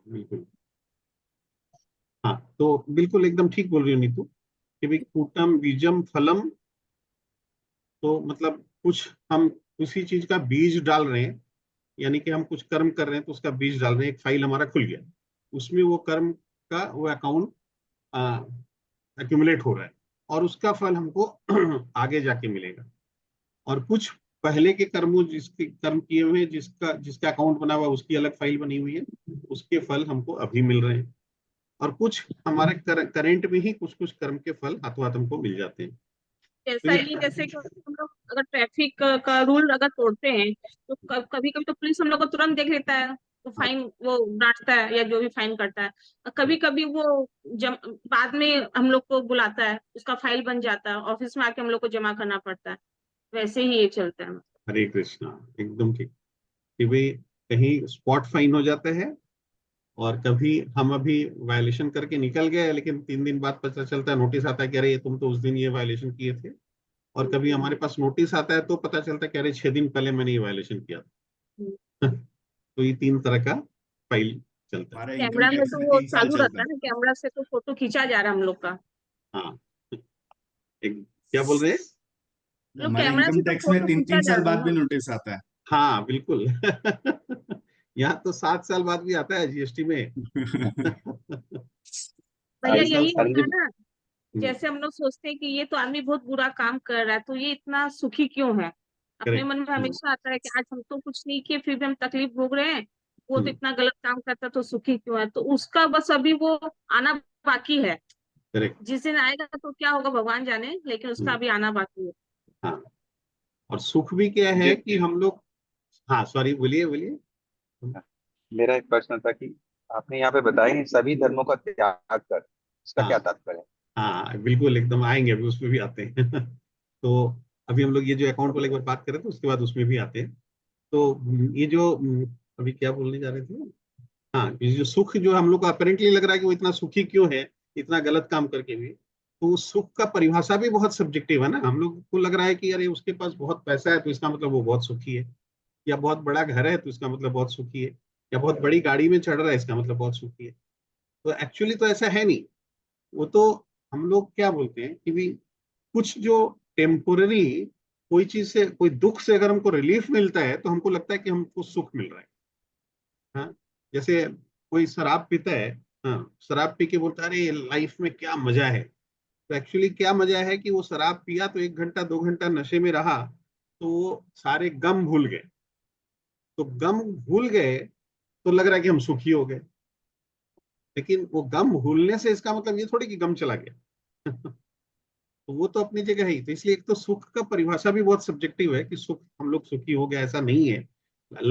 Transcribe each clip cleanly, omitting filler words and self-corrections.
बिल्कुल। हाँ, तो बिल्कुल एकदम ठीक बोल रही हो नीतू कि भाई कूटम बीजम फलम, तो मतलब कुछ हम उसी चीज का बीज डाल रहे हैं, यानी कि हम कुछ कर्म कर रहे हैं तो उसका बीज डाल रहे हैं। एक फाइल हमारा खुल गया, उसमें वो कर्म का वो अकाउंट एक्यूमुलेट हो रहा है, और उसका फल हमको आगे जाके मिलेगा। और कुछ पहले के कर्मों, जिसके कर्म किए हुए हैं, जिसका जिसका अकाउंट बना हुआ है, उसकी अलग फाइल बनी हुई है, उसके फल हमको अभी मिल रहे हैं। और कुछ हमारे करेंट में ही कुछ कुछ कर्म के फल हाथों हाथ हमको मिल जाते हैं। तो जैसा ये ही, जैसे कि हम लोग अगर ट्रैफिक का रूल अगर तोड़ते हैं तो कभी कभी तो पुलिस हम लोग को तुरंत देख लेता है, तो हाँ, फाइन वो डांटता है या जो भी फाइन करता है। कभी कभी वो बाद में हम लोग को बुलाता है, उसका फाइल बन जाता है, ऑफिस में आके हम लोग को जमा करना पड़ता है। वैसे ही ये चलता है। हरे कृष्णा, एकदम ठीक। कि भाई कहीं स्पॉट फाइन हो जाता है, और कभी हम अभी वायलेशन करके निकल गए, लेकिन 3 दिन बाद पता चलता है, नोटिस आता है कि अरे तुम तो उस दिन ये वायलेशन किए थे। और कभी हमारे पास नोटिस आता है तो पता चलता है कि अरे 6 दिन पहले मैंने ये वायलेशन किया हम्म। था। तो ये 3 तरह का फाइल चलता है। और हमारा इनकम कैमरा में टैक्स तो में वो 3 साल चालू चलता रहता है। है ना, कैमरा से तो फोटो खींचा जा रहा है हम लोग का। हाँ, क्या बोल रहे हैं? लोग हमारे कैमरा इनकम से तो टैक्स में फोटो तीन खींचा तीन जा साल रहा बाद है भी ना। नोटिस आता है। हाँ, बिल्कुल। यहाँ तो 7 साल बाद भी आता है जीएसटी में। भैया ऐसा। यही होता है ना। हम्म, जैसे हम लोग सोचते हैं कि ये तो आदमी बहुत बुरा काम कर रहा है, तो ये इतना सुखी क्यों है। अपने करेक्ट। मन में हमेशा आता है कि आज हम तो कुछ नहीं किए फिर भी हम तकलीफ भोग रहे हैं, वो तो इतना गलत काम करता है, तो सुखी क्यों है। तो उसका बस अभी वो आना बाकी है। करेक्ट। जिस दिन आएगा तो क्या होगा भगवान जाने, लेकिन उसका अभी आना बाकी है। हाँ, और सुख भी क्या है मुझे कि हम लोग, हाँ सॉरी, बोलिए बोलिए। मेरा एक प्रश्न था कि आपने यहाँ पे बताया कि सभी धर्मों का त्याग कर, इसका क्या हाँ, तात्पर्य है? हाँ बिल्कुल एकदम आएंगे, अभी उसमें भी आते हैं। तो अभी हम लोग ये जो अकाउंट वाले एक बार बात करें तो उसके बाद उसमें भी आते हैं। तो ये जो अभी क्या बोलने जा रहे थे। हाँ, ये जो सुख जो हम लोग को अपेरेंटली लग रहा है कि वो इतना सुखी क्यों है, इतना गलत काम करके भी, तो उस सुख का परिभाषा भी बहुत सब्जेक्टिव है ना। हम लोग को लग रहा है कि अरे उसके पास बहुत पैसा है तो इसका मतलब वो बहुत सुखी है, या बहुत बड़ा घर है तो इसका मतलब बहुत सुखी है, या बहुत बड़ी गाड़ी में चढ़ रहा है इसका मतलब बहुत सुखी है। तो एक्चुअली तो ऐसा है नहीं। वो तो हम लोग क्या बोलते हैं कि भी कुछ जो टेम्पोररी, कोई चीज से, कोई दुख से अगर हमको रिलीफ मिलता है तो हमको लगता है कि हमको सुख मिल रहा है। हाँ, जैसे कोई शराब पीता है, हाँ, शराब पी के बोलता है अरे लाइफ में क्या मजा है। तो एक्चुअली क्या मजा है कि वो शराब पिया तो 1 घंटा 2 घंटा नशे में रहा, तो वो सारे गम भूल गए। तो गम भूल गए तो लग रहा है कि हम सुखी हो गए, लेकिन वो गम भूलने से इसका मतलब ये थोड़ी कि गम चला गया। तो वो तो अपनी जगह ही। तो इसलिए एक तो सुख का परिभाषा भी बहुत सब्जेक्टिव है कि सुख हम लोग सुखी हो गया ऐसा नहीं है।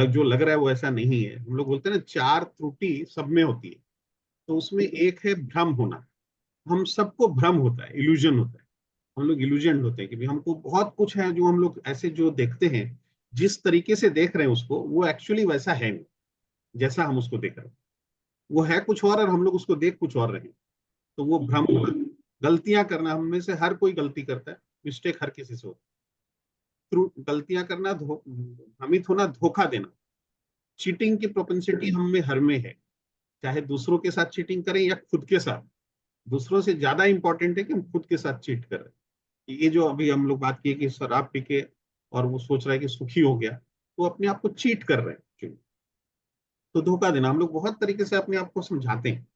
जो लग रहा है वो ऐसा नहीं है। हम लोग बोलते हैं ना, 4 त्रुटि सब में होती है, तो उसमें एक है भ्रम होना। हम सबको भ्रम होता है, इल्यूजन होता है। हम लोग इल्यूजन होते हैं कि भाई हमको बहुत कुछ है, जो हम लोग ऐसे जो देखते हैं, जिस तरीके से देख रहे हैं उसको, वो एक्चुअली वैसा है नहीं जैसा हम उसको देख रहे हैं। वो है कुछ और हम लोग उसको देख कुछ और रहे हैं। तो वो भ्रम होना। गलतियां करना, हम में से हर कोई गलती करता है, मिस्टेक हर किसी से होता है। गलतियां करना, भ्रमित होना, धोखा देना, चीटिंग की प्रोपेंसिटी हम में हर में है। चाहे दूसरों के साथ चीटिंग करें या खुद के साथ। दूसरों से ज्यादा इंपॉर्टेंट है कि हम खुद के साथ चीट कर रहे हैं। ये जो अभी हम लोग बात किए कि शराब पी के और वो सोच रहा है कि सुखी हो गया, तो अपने आप को चीट कर रहे हैं। तो धोखा देना, हम लोग बहुत तरीके से अपने आप को समझाते हैं।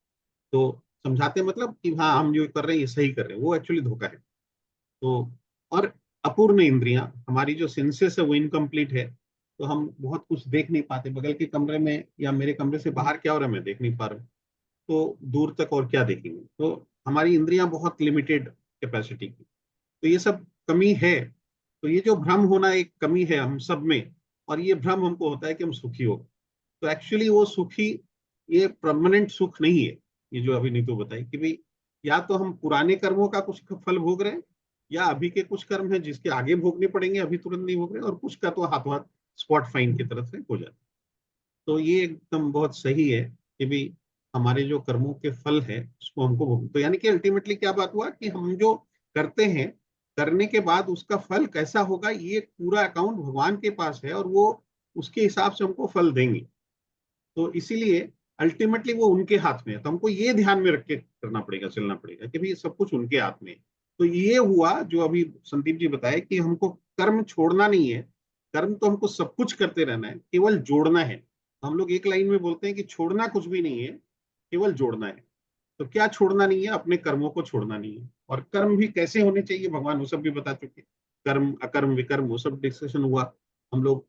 तो समझाते मतलब कि हाँ हम जो कर रहे हैं ये सही कर रहे हैं, वो एक्चुअली धोखा है। तो और अपूर्ण इंद्रियां, हमारी जो सेंसेस है वो इनकम्प्लीट है। तो हम बहुत कुछ देख नहीं पाते, बगल के कमरे में या मेरे कमरे से बाहर क्या हो रहा है मैं देख नहीं पा रहा हूँ। तो दूर तक और क्या देखेंगे। तो हमारी इंद्रियां बहुत लिमिटेड कैपेसिटी की। तो ये सब कमी है। तो ये जो भ्रम होना एक कमी है हम सब में। और ये भ्रम हमको होता है कि हम सुखी हो। तो एक्चुअली वो सुखी, ये परमानेंट सुख नहीं है। ये जो अभी नीतू बताई कि भाई या तो हम पुराने कर्मों का कुछ फल भोग रहे हैं, या अभी के कुछ कर्म है जिसके आगे भोगने पड़ेंगे, अभी तुरंत नहीं भोग रहे, और कुछ का तो हाथों हाथ स्पॉट फाइन की तरफ से हो जाता है। तो ये एकदम बहुत सही है कि भाई हमारे जो कर्मों के फल है उसको हमको भोग। तो यानी कि अल्टीमेटली क्या बात हुआ कि हम जो करते हैं, करने के बाद उसका फल कैसा होगा, ये पूरा अकाउंट भगवान के पास है, और वो उसके हिसाब से हमको फल देंगे। तो इसीलिए अल्टीमेटली वो उनके हाथ में है। तो हमको ये ध्यान में रख के करना पड़ेगा, चलना पड़ेगा कि भाई सब कुछ उनके हाथ में है। तो ये हुआ जो अभी संदीप जी बताए कि हमको कर्म छोड़ना नहीं है। कर्म तो हमको सब कुछ करते रहना है, केवल जोड़ना है। हम लोग एक लाइन में बोलते हैं कि छोड़ना कुछ भी नहीं है, केवल जोड़ना है। तो क्या छोड़ना नहीं है? अपने कर्मों को छोड़ना नहीं है। और कर्म भी कैसे होने चाहिए भगवान वो सब भी बता चुके। कर्म, अकर्म, विकर्म वो सब डिस्कशन हुआ। हम लोग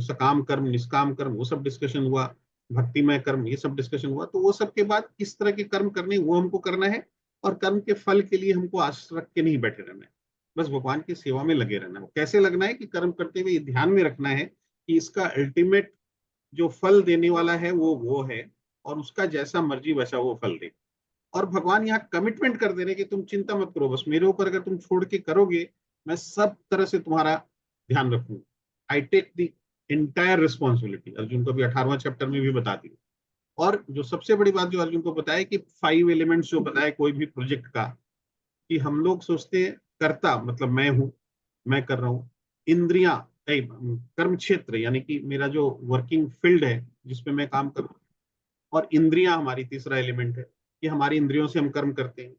सकाम कर्म, निष्काम कर्म वो सब डिस्कशन हुआ। भक्तिमय कर्म ये सब डिस्कशन हुआ। तो वो सब के बाद किस तरह के कर्म करने वो हमको करना है। और कर्म के फल के लिए हमको आस रख के नहीं बैठे रहना है, बस भगवान की सेवा में लगे रहना है। कैसे लगना है कि कर्म करते हुए ये ध्यान में रखना है कि इसका अल्टीमेट जो फल देने वाला है वो है, और उसका जैसा मर्जी वैसा वो फल दे। और भगवान यहाँ कमिटमेंट कर दे रहे कि तुम चिंता मत करो, बस मेरे ऊपर अगर तुम छोड़ के करोगे, मैं सब तरह से तुम्हारा ध्यान रखूंगा। I take the entire responsibility. Arjun को भी 18वां चैप्टर में भी बता दी। और जो सबसे बड़ी बात जो अर्जुन को बताया कि 5 एलिमेंट्स जो बताए कोई भी प्रोजेक्ट का, कि हम लोग सोचते हैं कर्ता मतलब मैं हूं, मैं कर रहा हूं। इंद्रियां, कर्म क्षेत्र यानी कि मेरा जो वर्किंग फील्ड है जिसपे मैं काम कर रहा हूँ। और इंद्रियां हमारी तीसरा एलिमेंट है कि हमारी इंद्रियों से हम कर्म करते हैं।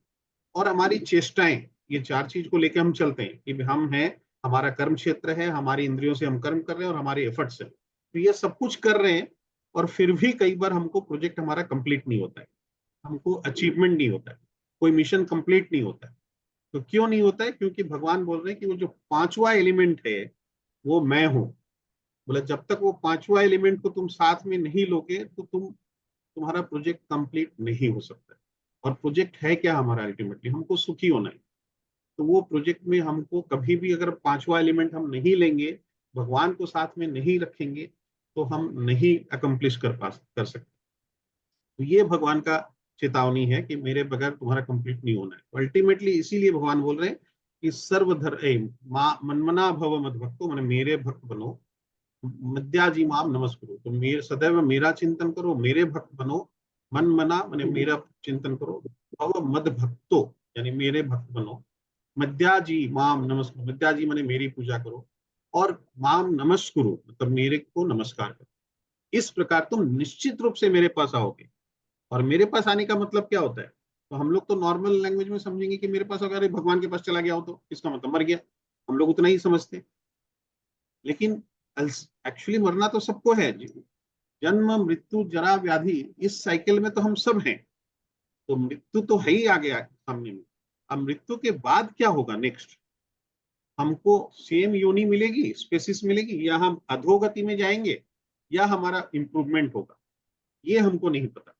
और हमारी चेष्टाएं, ये 4 चीज को लेकर हम चलते हैं कि हम हैं, हमारा कर्म क्षेत्र है, हमारी इंद्रियों से हम कर्म कर रहे हैं और हमारे एफर्ट्स है, तो ये सब कुछ कर रहे हैं। और फिर भी कई बार हमको प्रोजेक्ट हमारा कंप्लीट नहीं होता है, हमको अचीवमेंट नहीं होता है, कोई मिशन कंप्लीट नहीं होता है। तो क्यों नहीं होता है? क्योंकि भगवान बोल रहे हैं कि वो जो 5वां एलिमेंट है वो मैं हूं। बोला जब तक वो 5वां एलिमेंट को तुम साथ में नहीं लोगे तो तुम्हारा प्रोजेक्ट कंप्लीट नहीं हो सकता है। और प्रोजेक्ट है क्या हमारा? अल्टीमेटली हमको सुखी होना है। तो वो प्रोजेक्ट में हमको कभी भी अगर 5वां एलिमेंट हम नहीं लेंगे, भगवान को साथ में नहीं रखेंगे, तो हम नहीं अकम्प्लिश कर सकते। तो ये भगवान का चेतावनी है कि मेरे बगैर तुम्हारा कंप्लीट नहीं होना है। अल्टीमेटली इसीलिए भगवान बोल रहे हैं कि मनमना भव मद भक्तो, मैंने मेरे भक्त बनो। मद्याजी माम नमस्कुरु, तो मेरे सदैव मेरा चिंतन करो, मेरे भक्त बनो। मन मना मैंने मेरा चिंतन करो। भव मद भक्तो यानी मेरे भक्त बनो। मद्याजी माम नमस्कुरु, मद्याजी मैंने मेरी पूजा करो। और माम नमस्कुरु मतलब मेरे को नमस्कार करो। इस प्रकार तुम निश्चित रूप से मेरे पास आओगे। और मेरे पास आने का मतलब क्या होता है? तो हम लोग तो नॉर्मल लैंग्वेज में समझेंगे कि मेरे पास अगर भगवान के पास चला गया हो तो इसका मतलब मर गया। हम लोग उतना ही समझते। लेकिन एक्चुअली मरना तो सबको है। जन्म मृत्यु जरा व्याधि, इस साइकिल में तो हम सब हैं। तो मृत्यु तो है ही आ गया सामने में। अब मृत्यु के बाद क्या होगा नेक्स्ट? हमको सेम योनि मिलेगी, स्पेसिस मिलेगी, या हम अधोगति में जाएंगे, या हमारा इंप्रूवमेंट होगा, ये हमको नहीं पता।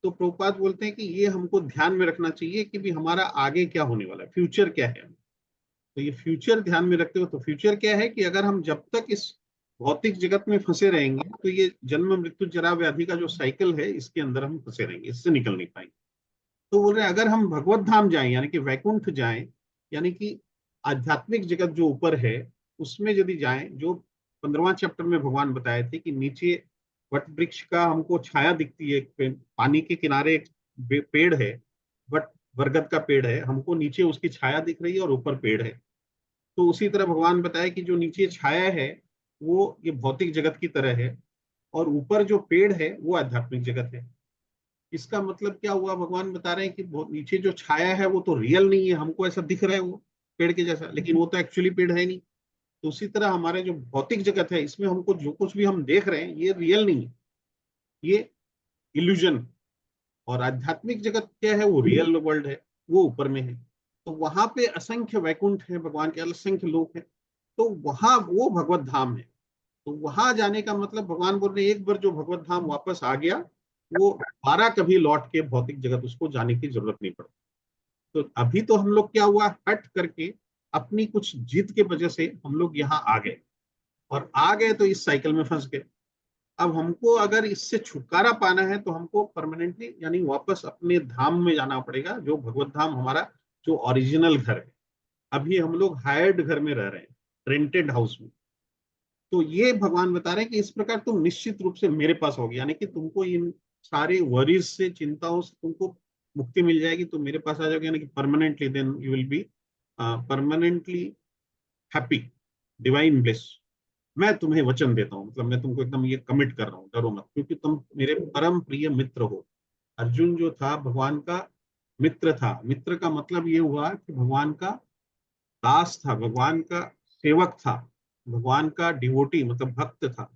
तो प्रभुपाद बोलते हैं कि ये हमको ध्यान में रखना चाहिए कि भी हमारा आगे क्या होने वाला है, फ्यूचर क्या है। तो ये फ्यूचर ध्यान में रखते हो। तो फ्यूचर क्या है कि अगर हम जब तक इस भौतिक जगत में फंसे रहेंगे तो ये जन्म मृत्यु जरा व्याधि का जो साइकिल है इसके अंदर हम फंसे रहेंगे, इससे निकल नहीं पाएंगे। तो बोल रहे हैं अगर हम भगवत धाम जाएं यानी कि वैकुंठ जाएं, यानी कि आध्यात्मिक जगत जो ऊपर है उसमें यदि जाएं, जो 15वां चैप्टर में भगवान बताए थे कि नीचे वट वृक्ष का हमको छाया दिखती है, पानी के किनारे एक पेड़ है, वट बरगद का पेड़ है, हमको नीचे उसकी छाया दिख रही है और ऊपर पेड़ है। तो उसी तरह भगवान बताया कि जो नीचे छाया है वो ये भौतिक जगत की तरह है, और ऊपर जो पेड़ है वो आध्यात्मिक जगत है। इसका मतलब क्या हुआ? भगवान बता रहे हैं कि नीचे जो छाया है वो तो रियल नहीं है, हमको ऐसा दिख रहा है वो पेड़ के जैसा, लेकिन वो तो एक्चुअली पेड़ है नहीं। तो उसी तरह हमारे जो भौतिक जगत है इसमें हमको जो कुछ भी हम देख रहे हैं ये रियल नहीं है, ये इल्यूजन। और आध्यात्मिक जगत क्या है? वो रियल वर्ल्ड है, वो ऊपर में है। तो वहां पे असंख्य वैकुंठ है, भगवान के असंख्य लोक है। तो वहां वो भगवत धाम है। तो वहां जाने का मतलब भगवान बोल रहे एक बार जो भगवत धाम वापस आ गया, वो दोबारा कभी लौट के भौतिक जगत उसको जाने की जरूरत नहीं पड़ती। तो अभी तो हम लोग क्या हुआ, हट करके अपनी कुछ जिद के वजह से हम लोग यहाँ आ गए, और आ गए तो इस साइकिल में फंस गए। अब हमको अगर इससे छुटकारा पाना है तो हमको परमानेंटली यानी वापस अपने धाम में जाना पड़ेगा, जो भगवत धाम हमारा जो ओरिजिनल घर है। अभी हम लोग हायर्ड घर में रह रहे हैं, रेंटेड हाउस में। तो ये भगवान बता रहे हैं कि इस प्रकार तुम निश्चित रूप से मेरे पास होगी, यानी कि तुमको इन सारे वरीज से, चिंताओं से तुमको मुक्ति मिल जाएगी। तो मेरे पास आ जाओगे यानी कि permanently, then you will be permanently happy, divine bliss, मैं तुम्हें वचन देता हूँ, मतलब मैं तुमको एकदम ये कमिट कर रहा हूँ, डरो मत, क्योंकि तुम मेरे परम प्रिय मित्र हो। अर्जुन जो था भगवान का मित्र था। मित्र का मतलब ये हुआ कि भगवान का दास था, भगवान का सेवक था, भगवान का डिवोटी मतलब भक्त था।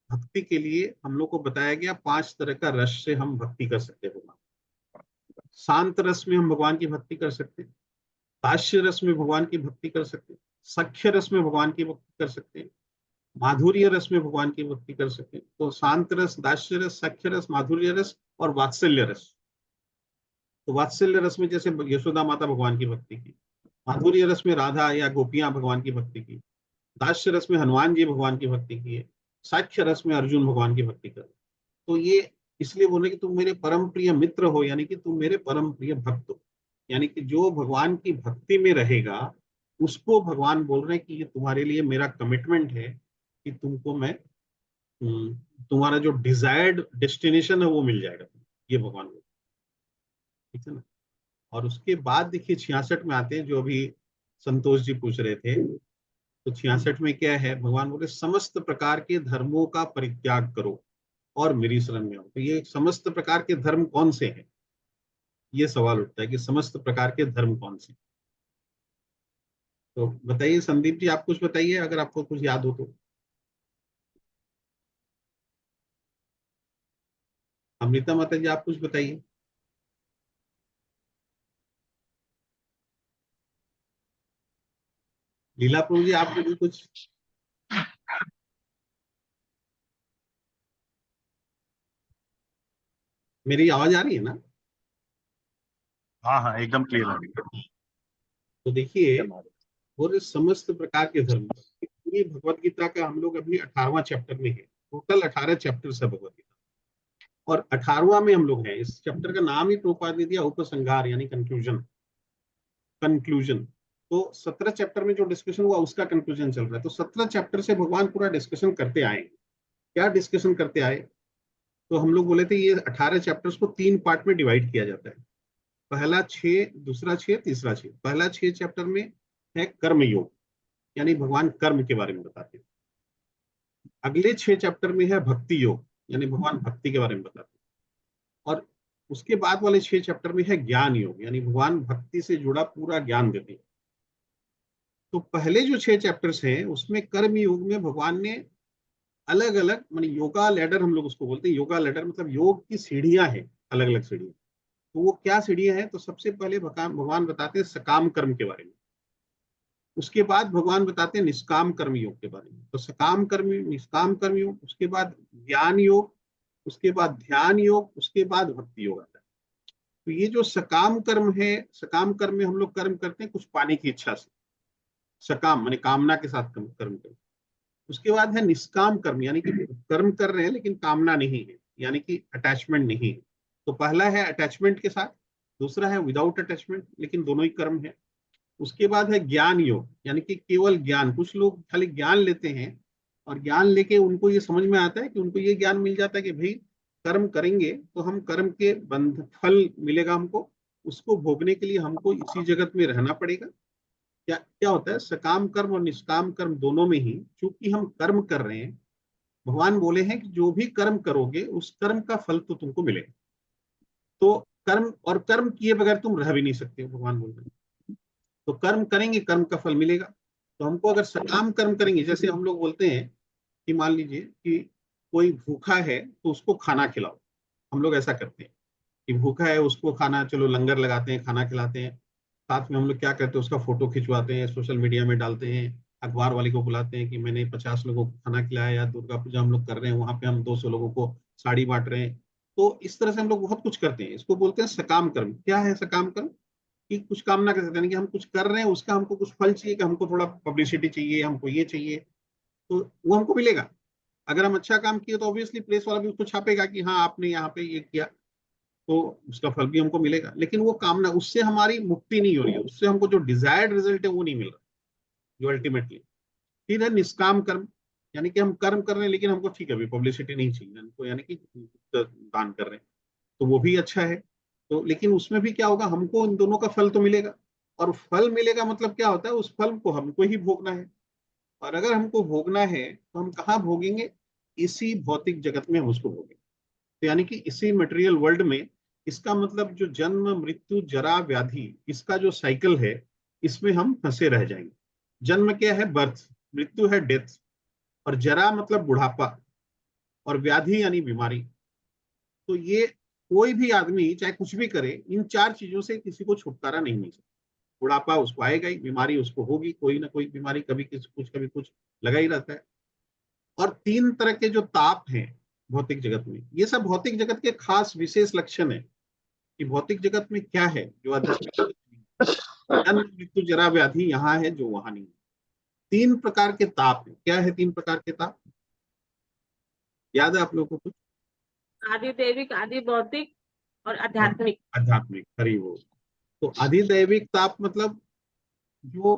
भक्ति के लिए हम लोग को बताया गया 5 तरह का रस से हम भक्ति कर सकते हैं भगवान। शांत रस में हम भगवान की भक्ति कर सकते हैं, दास्य रस में भगवान की भक्ति कर सकते हैं, सख्य रस में भगवान की भक्ति कर सकते हैं, माधुर्य रस में भगवान की भक्ति कर सकते हैं। तो शांत रस, दास्य रस, सख्य रस, माधुर्य रस और वात्सल्य रस। तो वात्सल्य रस में जैसे यशोदा माता भगवान की भक्ति की, माधुर्य रस में राधा या गोपियां भगवान की भक्ति की, दास्य रस में हनुमान जी भगवान की भक्ति की है, साक्ष्य रस में अर्जुन भगवान की भक्ति कर। तो ये इसलिए बोले कि तुम मेरे परम प्रिय मित्र हो, यानी कि तुम मेरे परम प्रिय भक्त हो। यानी कि जो भगवान की भक्ति में रहेगा उसको भगवान बोल रहे हैं कि ये तुम्हारे लिए मेरा कमिटमेंट है कि तुमको मैं तुम्हारा जो डिजायर्ड डेस्टिनेशन है वो मिल जाएगा। ये भगवान बोल, ठीक है ना। और उसके बाद देखिए 66 में आते हैं, जो अभी संतोष जी पूछ रहे थे। तो 66 में क्या है, भगवान बोले समस्त प्रकार के धर्मों का परित्याग करो और मेरी शरण में आओ। तो ये समस्त प्रकार के धर्म कौन से हैं, ये सवाल उठता है कि समस्त प्रकार के धर्म कौन से। तो बताइए संदीप जी, आप कुछ बताइए अगर आपको कुछ याद हो तो। अमृता माता जी आप कुछ बताइए। लीला प्रभु जी आपको भी कुछ। मेरी आवाज आ रही है ना। हाँ हाँ, एकदम क्लियर आ रही है। तो देखिए, और समस्त प्रकार के धर्म, पूरी भगवत गीता का हम लोग अभी 18वां चैप्टर में है। टोटल 18 चैप्टर है भगवत गीता, और 18वां में हम लोग हैं। इस चैप्टर का नाम ही प्रभुपाद ने दिया उपसंहार, यानी कंक्लूजन। कंक्लूजन। तो 17 चैप्टर में जो डिस्कशन हुआ उसका कंक्लूजन चल रहा है। तो 17 चैप्टर से भगवान पूरा डिस्कशन करते आए। क्या डिस्कशन करते आए, तो हम लोग बोले थे ये 18 चैप्टर्स को 3 पार्ट में डिवाइड किया जाता है। पहला 6, दूसरा 6, तीसरा 6। पहला 6 चैप्टर में है कर्म योग, यानी भगवान कर्म के बारे में बताते हैं। अगले 6 चैप्टर में है भक्ति योग, यानी भगवान भक्ति के बारे में बताते हैं। और उसके बाद वाले 6 चैप्टर में है ज्ञान योग, यानी भगवान भक्ति से जुड़ा पूरा ज्ञान देते हैं। तो पहले जो 6 चैप्टर्स हैं उसमें कर्म योग में भगवान ने अलग अलग, मान योगा लैडर हम लोग उसको बोलते हैं। योगा लैडर मतलब योग की सीढ़ियां हैं, अलग अलग सीढ़ियां। तो वो क्या सीढ़ियां हैं, तो सबसे पहले भगवान बताते हैं सकाम कर्म के बारे में। उसके बाद भगवान बताते हैं निष्काम कर्म योग के बारे में। तो सकाम कर्म, निष्काम कर्म योग, उसके बाद ज्ञान योग, उसके बाद ध्यान योग, उसके बाद भक्ति योग आता है। तो ये जो सकाम कर्म है, सकाम कर्म में हम लोग कर्म करते हैं कुछ पाने की इच्छा से। सकाम माने कामना के साथ कर्म करते हैं। उसके बाद है निष्काम कर्म, यानी कि कर्म कर रहे हैं लेकिन कामना नहीं है, यानी कि अटैचमेंट नहीं है। तो पहला है अटैचमेंट के साथ, दूसरा है विदाउट अटैचमेंट, लेकिन दोनों ही कर्म है। उसके बाद है ज्ञान योग, यानी कि केवल ज्ञान। कुछ लोग खाली ज्ञान लेते हैं और ज्ञान लेके उनको ये समझ में आता है कि उनको ये ज्ञान मिल जाता है कि भाई कर्म करेंगे तो हम कर्म के बंध फल मिलेगा हमको, उसको भोगने के लिए हमको इसी जगत में रहना पड़ेगा। क्या क्या होता है, सकाम कर्म और निष्काम कर्म दोनों में ही चूंकि हम कर्म कर रहे हैं, भगवान बोले हैं कि जो भी कर्म करोगे उस कर्म का फल तो तुमको मिलेगा। तो कर्म और कर्म किए बगैर तुम रह भी नहीं सकते हो, भगवान बोल रहे हैं। तो कर्म करेंगे, कर्म का फल मिलेगा। तो हमको अगर सकाम कर्म करेंगे, जैसे हम लोग बोलते हैं कि मान लीजिए कि कोई भूखा है तो उसको खाना खिलाओ। हम लोग ऐसा करते हैं कि भूखा है उसको खाना, चलो लंगर लगाते हैं, खाना खिलाते हैं। साथ में हम लोग क्या करते हैं, उसका फोटो खिंचवाते हैं, सोशल मीडिया में डालते हैं, अखबार वाले को बुलाते हैं कि मैंने 50 लोगों को खाना खिलाया, या दुर्गा पूजा हम लोग कर रहे हैं वहां पे हम 200 लोगों को साड़ी बांट रहे हैं। तो इस तरह से हम लोग बहुत कुछ करते हैं। इसको बोलते हैं सकाम कर्म। क्या है सकाम कर्म, कि कुछ कामना कर सकते हैं कि हम कुछ कर रहे हैं, उसका हमको कुछ फल चाहिए, कि हमको थोड़ा पब्लिसिटी चाहिए, हमको ये चाहिए, तो वो हमको मिलेगा। अगर हम अच्छा काम किए तो ऑब्वियसली प्रेस वाला भी उसको छापेगा कि हाँ आपने यहाँ पे ये किया, तो उसका फल भी हमको मिलेगा। लेकिन वो कामना, उससे हमारी मुक्ति नहीं हो रही है, उससे हमको जो डिजायर्ड रिजल्ट है वो नहीं मिल रहा, जो अल्टीमेटली। फिर है निष्काम कर्म, यानी कि हम कर्म कर रहे हैं लेकिन हमको ठीक है अभी पब्लिसिटी नहीं चाहिए हमको, यानी कि दान कर रहे हैं, तो वो भी अच्छा है। तो लेकिन उसमें भी क्या होगा, हमको इन दोनों का फल तो मिलेगा। और फल मिलेगा मतलब क्या होता है, उस फल को हमको ही भोगना है। और अगर हमको भोगना है तो हम कहाँ भोगेंगे? इसी भौतिक जगत में हम उसको भोगेंगे। तो यानी कि इसी मटेरियल वर्ल्ड में, इसका मतलब जो जन्म मृत्यु जरा व्याधि, इसका जो साइकिल है, इसमें हम फंसे रह जाएंगे। जन्म क्या है? बर्थ। मृत्यु है डेथ। और जरा मतलब बुढ़ापा। और व्याधि यानी बीमारी। तो ये कोई भी आदमी चाहे कुछ भी करे, इन चार चीजों से किसी को छुटकारा नहीं मिल सकता। बुढ़ापा उसको आएगा ही, बीमारी उसको होगी, कोई ना कोई बीमारी कभी कुछ कभी कुछ लगा ही रहता है। और तीन तरह के जो ताप हैं भौतिक जगत में, ये सब भौतिक जगत के खास विशेष लक्षण है कि भौतिक जगत में क्या है जो आध्यात्मिक जगत में नहीं है। जन्म मृत्यु जरा व्याधि यहाँ है जो वहां नहीं है। तीन प्रकार के ताप है। क्या है तीन प्रकार के ताप? याद है आप लोगों को कुछ? आदि दैविक, आदि भौतिक और आध्यात्मिक। आध्यात्मिक, हरि वो। तो अधिदैविक ताप मतलब जो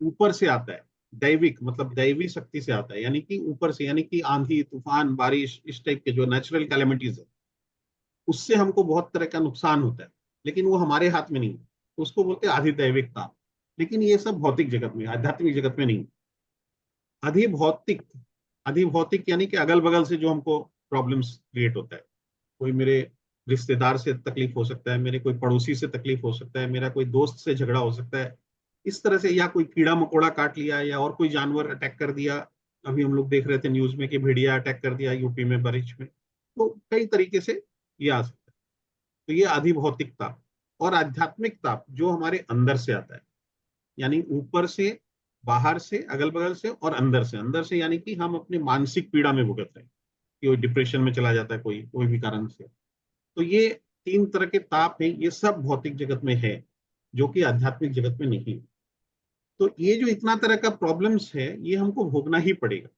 ऊपर से आता है। दैविक मतलब दैवी शक्ति से आता है, यानी कि ऊपर से, यानी कि आंधी तूफान बारिश इस टाइप के जो नेचुरल कैलेमिटीज है, उससे हमको बहुत तरह का नुकसान होता है, लेकिन वो हमारे हाथ में नहीं है। तो उसको बोलते हैं अधिदैविक ताप। लेकिन ये सब भौतिक जगत में, आध्यात्मिक जगत में नहीं। अधिभौतिक, अधिभौतिक यानी कि अगल बगल से जो हमको प्रॉब्लम्स क्रिएट होता है। कोई मेरे रिश्तेदार से तकलीफ हो सकता है, मेरे कोई पड़ोसी से तकलीफ हो सकता है, मेरा कोई दोस्त से झगड़ा हो सकता है, इस तरह से, या कोई कीड़ा मकोड़ा काट लिया, या और कोई जानवर अटैक कर दिया। अभी हम लोग देख रहे थे न्यूज में कि भेड़िया अटैक कर दिया यूपी में, बरिच में। तो कई तरीके से ये आ सकता है। तो ये अधिभौतिक ताप। और आध्यात्मिक ताप जो हमारे अंदर से आता है, यानी ऊपर से, बाहर से, अगल बगल से, और अंदर से। अंदर से यानी कि हम अपने मानसिक पीड़ा में भुगत रहे हैं, कि कोई डिप्रेशन में चला जाता है, कोई कोई भी कारण से। तो ये तीन तरह के ताप हैं, ये सब भौतिक जगत में है, जो कि आध्यात्मिक जगत में नहीं है। तो ये जो इतना तरह का प्रॉब्लम्स है, ये हमको भोगना ही पड़ेगा।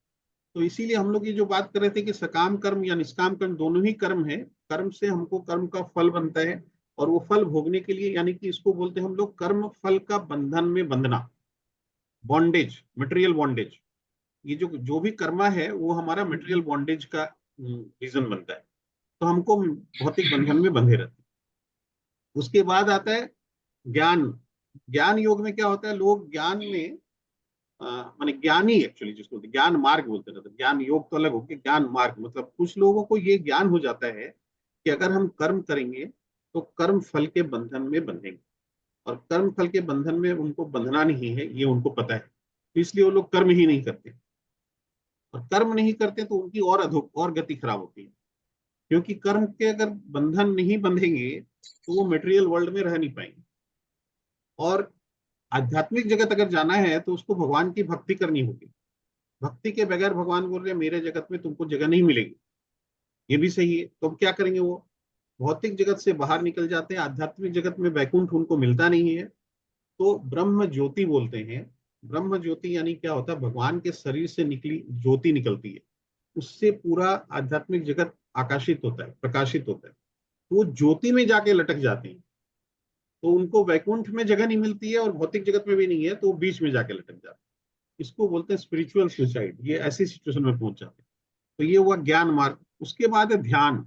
तो इसीलिए हम लोग ये जो बात कर रहे थे कि सकाम कर्म या निष्काम कर्म दोनों ही कर्म है। कर्म से हमको कर्म का फल बनता है, और वो फल भोगने के लिए, यानी कि इसको बोलते हैं हम लोग कर्म फल का बंधन में बंधना, बॉन्डेज, मटेरियल बॉन्डेज। ये जो जो भी कर्मा है वो हमारा मटेरियल बॉन्डेज का रीजन बनता है। तो हमको भौतिक बंधन में बंधे रहते हैं। उसके बाद आता है ज्ञान। ज्ञान योग में क्या होता है? लोग ज्ञान में माने ज्ञानी, एक्चुअली जिसको ज्ञान मार्ग बोलते रहते हैं। ज्ञान योग तो अलग हो गया, ज्ञान मार्ग मतलब कुछ लोगों को ये ज्ञान हो जाता है कि अगर हम कर्म करेंगे तो कर्म फल के बंधन में बंधेंगे, और कर्म फल के बंधन में उनको बंधना नहीं है, ये उनको पता है। तो इसलिए वो लोग कर्म ही नहीं करते। और कर्म नहीं करते तो उनकी और और गति खराब होती है, क्योंकि कर्म के अगर बंधन नहीं बंधेंगे तो वो मटेरियल वर्ल्ड में रह नहीं पाएंगे। और आध्यात्मिक जगत अगर जाना है तो उसको भगवान की भक्ति करनी होगी। भक्ति के बगैर भगवान बोल रहे हैं मेरे जगत में तुमको जगह नहीं मिलेगी। ये भी सही है। तो अब क्या करेंगे? वो भौतिक जगत से बाहर निकल जाते हैं, आध्यात्मिक जगत में वैकुंठ उनको मिलता नहीं है। तो ब्रह्म ज्योति बोलते हैं। ब्रह्म ज्योति यानी क्या होता है? भगवान के शरीर से निकली ज्योति निकलती है, उससे पूरा आध्यात्मिक जगत आकाशित होता है, प्रकाशित होता है। तो वो ज्योति में जाके लटक जाते हैं। तो उनको वैकुंठ में जगह नहीं मिलती है और भौतिक जगत में भी नहीं है, तो वो बीच में जाके लटक जाते हैं। इसको बोलते हैं स्पिरिचुअल सुसाइड। ये ऐसी सिचुएशन में पहुंच जाते हैं। तो ये हुआ ज्ञान मार्ग। उसके बाद है ध्यान।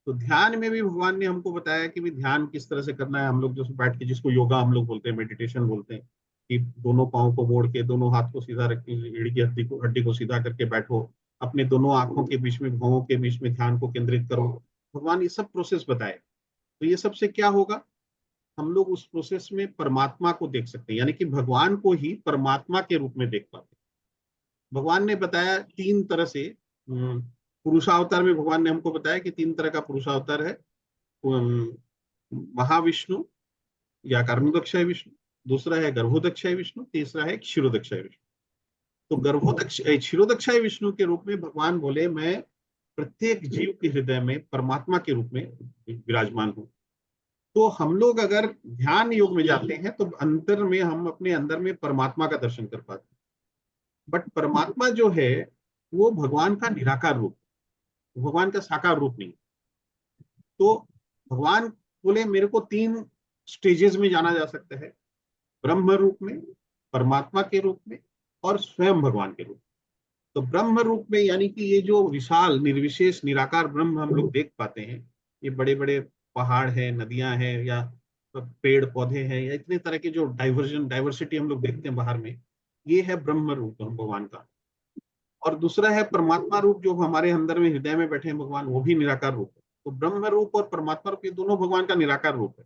तो ध्यान में भी भगवान ने हमको बताया कि भी ध्यान किस तरह से करना है। हम लोग जो बैठ के, जिसको योगा हम लोग बोलते हैं, मेडिटेशन बोलते हैं, कि दोनों पाँव को मोड़ के, दोनों हाथ को सीधा रख के, रीढ़ की हड्डी को सीधा करके बैठो, अपने दोनों आंखों के बीच में, भौहों के बीच में ध्यान को केंद्रित करो। भगवान ये सब प्रोसेस बताए। तो ये सबसे क्या होगा? हम लोग उस प्रोसेस में परमात्मा को देख सकते हैं, यानी कि भगवान को ही परमात्मा के रूप में देख पाते हैं। भगवान ने बताया तीन तरह से। पुरुषावतार में भगवान ने हमको बताया कि तीन तरह का पुरुषावतार है। महाविष्णु या कर्णोदक्षाय विष्णु, दूसरा है गर्भोदक्षाय विष्णु, तीसरा है क्षीरोदक्षाय विष्णु। तो क्षीरोदक्षाय विष्णु के रूप में भगवान बोले मैं प्रत्येक जीव के हृदय में परमात्मा के रूप में विराजमान हूं। तो हम लोग अगर ध्यान योग में जाते हैं तो अंतर में हम अपने अंदर में परमात्मा का दर्शन कर पाते हैं। बट परमात्मा जो है वो भगवान का निराकार रूप, भगवान का साकार रूप नहीं। तो भगवान बोले मेरे को तीन स्टेजेस में जाना जा सकता है, ब्रह्म रूप में, परमात्मा के रूप में, और स्वयं भगवान के रूप में। तो ब्रह्म रूप में यानी कि ये जो विशाल निर्विशेष निराकार ब्रह्म हम लोग देख पाते हैं, ये बड़े बड़े पहाड़ हैं, नदियां हैं, या पेड़ पौधे हैं, या इतने तरह के जो डाइवर्सिटी हम लोग देखते हैं बाहर में, ये है ब्रह्म रूप भगवान का। और दूसरा है परमात्मा रूप, जो हमारे अंदर में हृदय में बैठे हैं भगवान, वो भी निराकार रूप है। तो ब्रह्म रूप और परमात्मा रूप, ये दोनों भगवान का निराकार रूप है।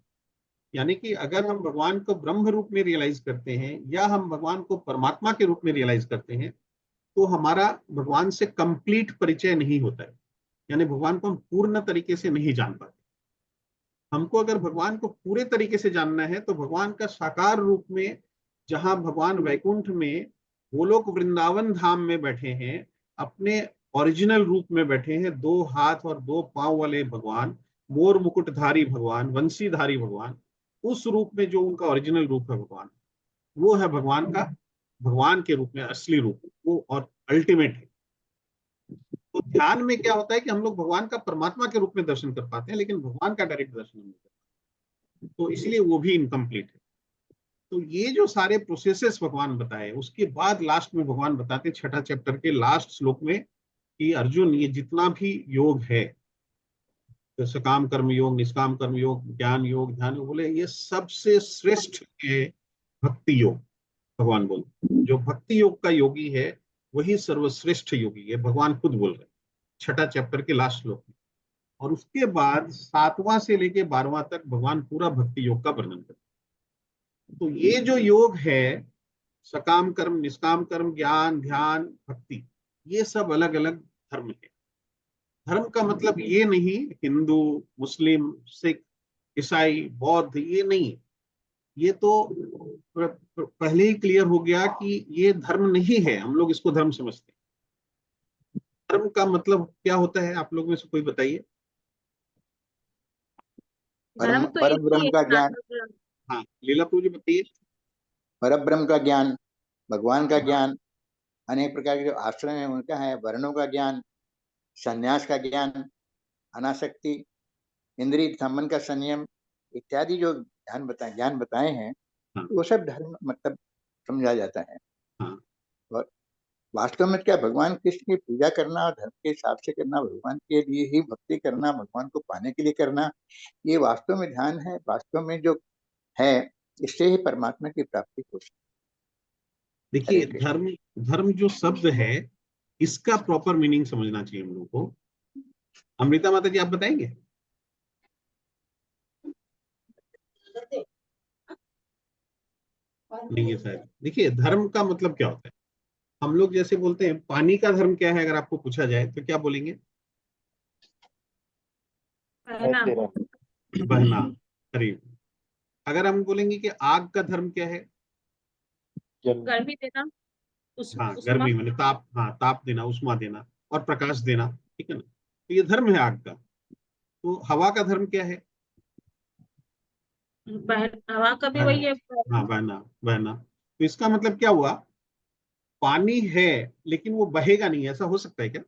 यानी कि अगर हम भगवान को ब्रह्म रूप में रियलाइज करते हैं या हम भगवान को परमात्मा के रूप में रियलाइज करते हैं, तो हमारा भगवान से कंप्लीट परिचय नहीं होता है, यानी भगवान को हम पूर्ण तरीके से नहीं जान पाते। हमको अगर भगवान को पूरे तरीके से जानना है तो भगवान का साकार रूप में, जहां भगवान वैकुंठ में गोलोक वृंदावन धाम में बैठे हैं, अपने ओरिजिनल रूप में बैठे हैं, 2 हाथ और 2 पांव वाले भगवान, मोर मुकुटधारी भगवान, वंशीधारी भगवान, उस रूप में जो उनका ओरिजिनल रूप है भगवान, वो है भगवान का, भगवान के रूप में असली रूप वो, और अल्टीमेट है। तो ध्यान में क्या होता है कि हम लोग भगवान का परमात्मा के रूप में दर्शन कर पाते हैं, लेकिन भगवान का डायरेक्ट दर्शन नहीं कर पाते, तो इसलिए वो भी इनकम्प्लीट है। तो ये जो सारे प्रोसेसेस भगवान बताए, उसके बाद लास्ट में भगवान बताते हैं 6 चैप्टर के लास्ट श्लोक में कि अर्जुन, ये जितना भी योग है, तो सकाम कर्म योग, निष्काम कर्म योग, ज्ञान योग, ध्यान योग, बोले ये सबसे श्रेष्ठ है भक्ति योग। भगवान बोल, जो भक्ति योग का योगी है वही सर्वश्रेष्ठ योगी है, भगवान खुद बोल रहे हैं 6 चैप्टर के लास्ट श्लोक में। और उसके बाद 7वां से लेके 12वां तक भगवान पूरा भक्ति योग का वर्णन करते हैं। तो ये जो योग है, सकाम कर्म, निष्काम कर्म, ज्ञान, ध्यान, भक्ति, ये सब अलग अलग धर्म है। धर्म का मतलब ये नहीं हिंदू, मुस्लिम, सिख, ईसाई, बौद्ध, ये नहीं। ये तो पहले ही क्लियर हो गया कि ये धर्म नहीं है, हम लोग इसको धर्म समझते हैं। धर्म का मतलब क्या होता है, आप लोग में से कोई बताइए। धर्म परम तो एक परम ही ब्रह्म है, का ज्ञान, सनातन धर्म। हाँ, लीलापुर जी बताइए। परम ब्रह्म का ज्ञान, भगवान का ज्ञान, अनेक प्रकार के जो आश्रम है उनका है, वर्णों का ज्ञान, संन्यास का ज्ञान, अनासक्ति, इंद्रिय संबंध का संयम इत्यादि जो ज्ञान बताए हैं, हाँ वो सब धर्म मतलब समझा जाता है। हाँ और वास्तव में क्या, भगवान कृष्ण की पूजा करना और धर्म के हिसाब से करना, भगवान के लिए ही भक्ति करना, भगवान को पाने के लिए करना, ये वास्तव में ध्यान है, वास्तव में जो है, इससे ही परमात्मा की प्राप्ति हो सकती है। देखिए, हरे कृष्ण। धर्म, धर्म जो शब्द है, इसका प्रॉपर मीनिंग समझना चाहिए हम लोग को। अमृता माता जी, आप बताएंगे। नहीं है शायद। देखिए, धर्म का मतलब क्या होता है, हम लोग जैसे बोलते हैं पानी का धर्म क्या है, अगर आपको पूछा जाए तो क्या बोलेंगे। है ना। बहना। अरे, अगर हम बोलेंगे कि आग का धर्म क्या है। गर्मी देना, हाँ, उष्मा। गर्मी मैंने ताप, हाँ ताप देना, उष्मा देना और प्रकाश देना, ठीक है ना। तो ये धर्म है आग का। तो हवा का धर्म क्या है। हवा का भी बहना। वही है। हाँ, बहना, बहना। तो इसका मतलब क्या हुआ, पानी है लेकिन वो बहेगा नहीं, ऐसा हो सकता है क्या।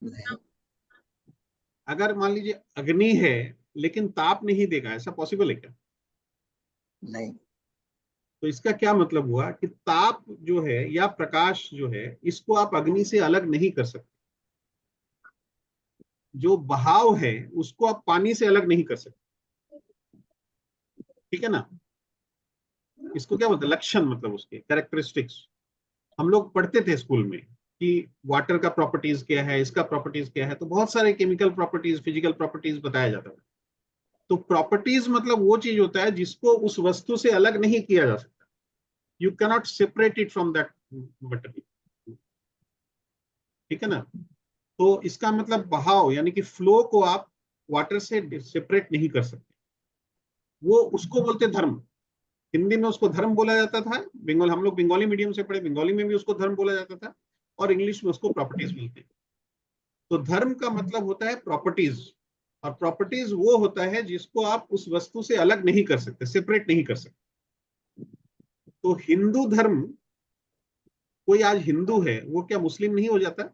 नहीं, अगर मान लीजिए अग्नि है लेकिन ताप नहीं देगा, ऐसा पॉसिबल है क्या। नहीं, तो इसका क्या मतलब हुआ कि ताप जो है या प्रकाश जो है, इसको आप अग्नि से अलग नहीं कर सकते। जो बहाव है उसको आप पानी से अलग नहीं कर सकते, ठीक है ना। इसको क्या बोलते हैं, लक्षण, मतलब उसके कैरेक्टरिस्टिक्स। हम लोग पढ़ते थे स्कूल में कि वाटर का प्रॉपर्टीज क्या है, इसका प्रॉपर्टीज क्या है, तो बहुत सारे केमिकल प्रॉपर्टीज, फिजिकल प्रॉपर्टीज बताया जाता है। तो प्रॉपर्टीज मतलब वो चीज होता है जिसको उस वस्तु से अलग नहीं किया जा सकता। You cannot separate it from that material, ठीक है ना। तो इसका मतलब बहाव यानी कि फ्लो को आप वाटर से सेपरेट नहीं कर सकते, वो उसको बोलते धर्म। हिंदी में उसको धर्म बोला जाता था, बंगाल, हम लोग बंगाली मीडियम से पढ़े, बंगाली में भी उसको धर्म बोला जाता था, और इंग्लिश में उसको प्रॉपर्टीज बोलते हैं। तो धर्म का मतलब होता है प्रॉपर्टीज, और प्रॉपर्टीज वो होता है जिसको आप उस वस्तु से अलग नहीं कर सकते, सेपरेट नहीं कर सकते। तो हिंदू धर्म, कोई आज हिंदू है वो क्या मुस्लिम नहीं हो जाता,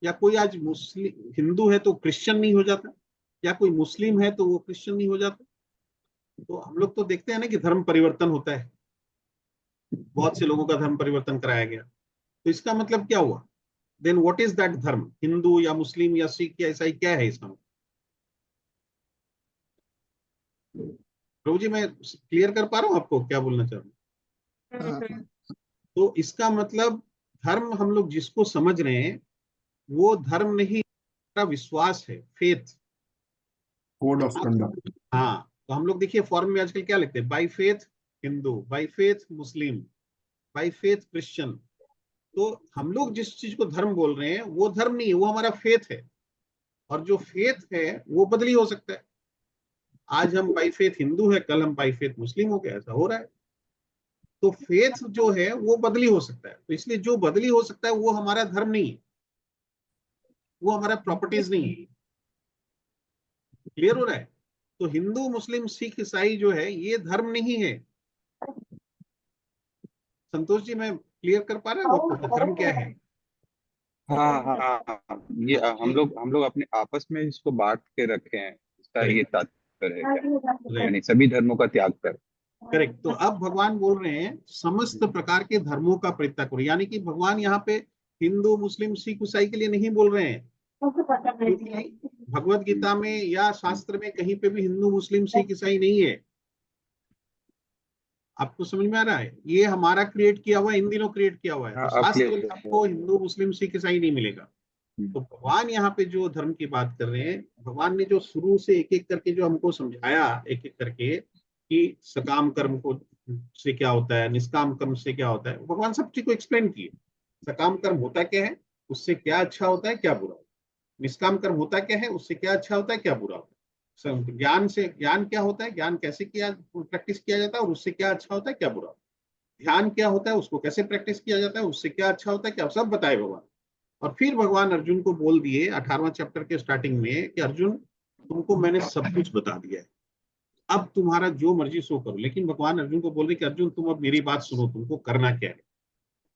या कोई आज मुस्लिम हिंदू है तो क्रिश्चियन नहीं हो जाता, या कोई मुस्लिम है तो वो क्रिश्चियन नहीं हो जाता। तो हम लोग तो देखते हैं ना कि धर्म परिवर्तन होता है, बहुत से लोगों का धर्म परिवर्तन कराया गया। तो इसका मतलब क्या हुआ, देन व्हाट इज दैट धर्म, हिंदू या मुस्लिम या सिख या ईसाई, क्या है इसका मतलब। प्रभु जी, मैं क्लियर कर पा रहा हूँ आपको क्या बोलना चाह रहा हूँ। हम्म। तो इसका मतलब धर्म हम लोग जिसको समझ रहे हैं वो धर्म नहीं, हमारा विश्वास है, फेथ। Code of conduct. हाँ, तो हम लोग देखिए फॉर्म में आजकल क्या लिखते हैं, by faith Hindu, by faith Muslim, by faith Christian. तो हम लोग जिस चीज को धर्म बोल रहे हैं वो धर्म नहीं है, वो हमारा फेथ है। और जो फेथ है वो बदली हो सकता है। आज हम बाय फेथ हिंदू है, कल हम बाय फेथ मुस्लिम हो गए, ऐसा हो रहा है। तो फेथ जो है वो बदली हो सकता है, तो इसलिए जो बदली हो सकता है वो हमारा धर्म नहीं है, वो हमारा प्रॉपर्टीज नहीं है। क्लियर हो रहा है? तो हिंदू मुस्लिम सिख ईसाई जो है ये धर्म नहीं है। संतोष जी, मैं क्लियर कर पा रहा हूँ आपको धर्म क्या है? हाँ हाँ हाँ, ये हम लोग अपने आपस में इसको बांट के रखे हैं, इसका ये करेक्ट, तात्पर्य है क्या? राइट, यानी सभी धर्मों का त्याग कर। करेक्ट। तो अब भगवान बोल रहे हैं समस्त प्रकार के धर्मों का परित्याग करो, यानी कि भगवान यहाँ पे हिंदू मुस्लिम सिख ईसाई के लिए नहीं बोल रहे हैं, क्योंकि भगवत गीता में या शास्त्र में कहीं पे भी हिंदू मुस्लिम सिख ईसाई नहीं है। आपको समझ में आ रहा है? ये हमारा क्रिएट किया हुआ है, इन दिनों क्रिएट किया हुआ है। हाँ, तो अब शास्त्र में क्लियर। आपको हिंदू मुस्लिम सिख ईसाई नहीं मिलेगा। तो भगवान यहाँ पे जो धर्म की बात कर रहे हैं, भगवान ने जो शुरू से एक एक करके जो हमको समझाया, एक एक करके कि सकाम कर्म को से क्या होता है, निष्काम कर्म से क्या होता है, भगवान सब चीज को एक्सप्लेन किए। सकाम कर्म होता क्या है, उससे क्या अच्छा होता है, क्या बुरा होता है। निष्काम कर्म होता क्या है, उससे क्या अच्छा होता है, क्या बुरा होता है। ज्ञान से, ज्ञान क्या होता है, ज्ञान कैसे किया प्रैक्टिस किया जाता है और उससे क्या अच्छा होता है, क्या बुरा होता है। ध्यान क्या होता है, उसको कैसे प्रैक्टिस किया जाता है, उससे क्या अच्छा होता है, क्या, सब बताए भगवान। और फिर भगवान अर्जुन को बोल दिए 18वां चैप्टर के स्टार्टिंग में कि अर्जुन, तुमको मैंने सब कुछ बता दिया है, अब तुम्हारा जो मर्जी सो करो। लेकिन भगवान अर्जुन को बोल रहे कि अर्जुन तुम अब मेरी बात सुनो, तुमको करना क्या है।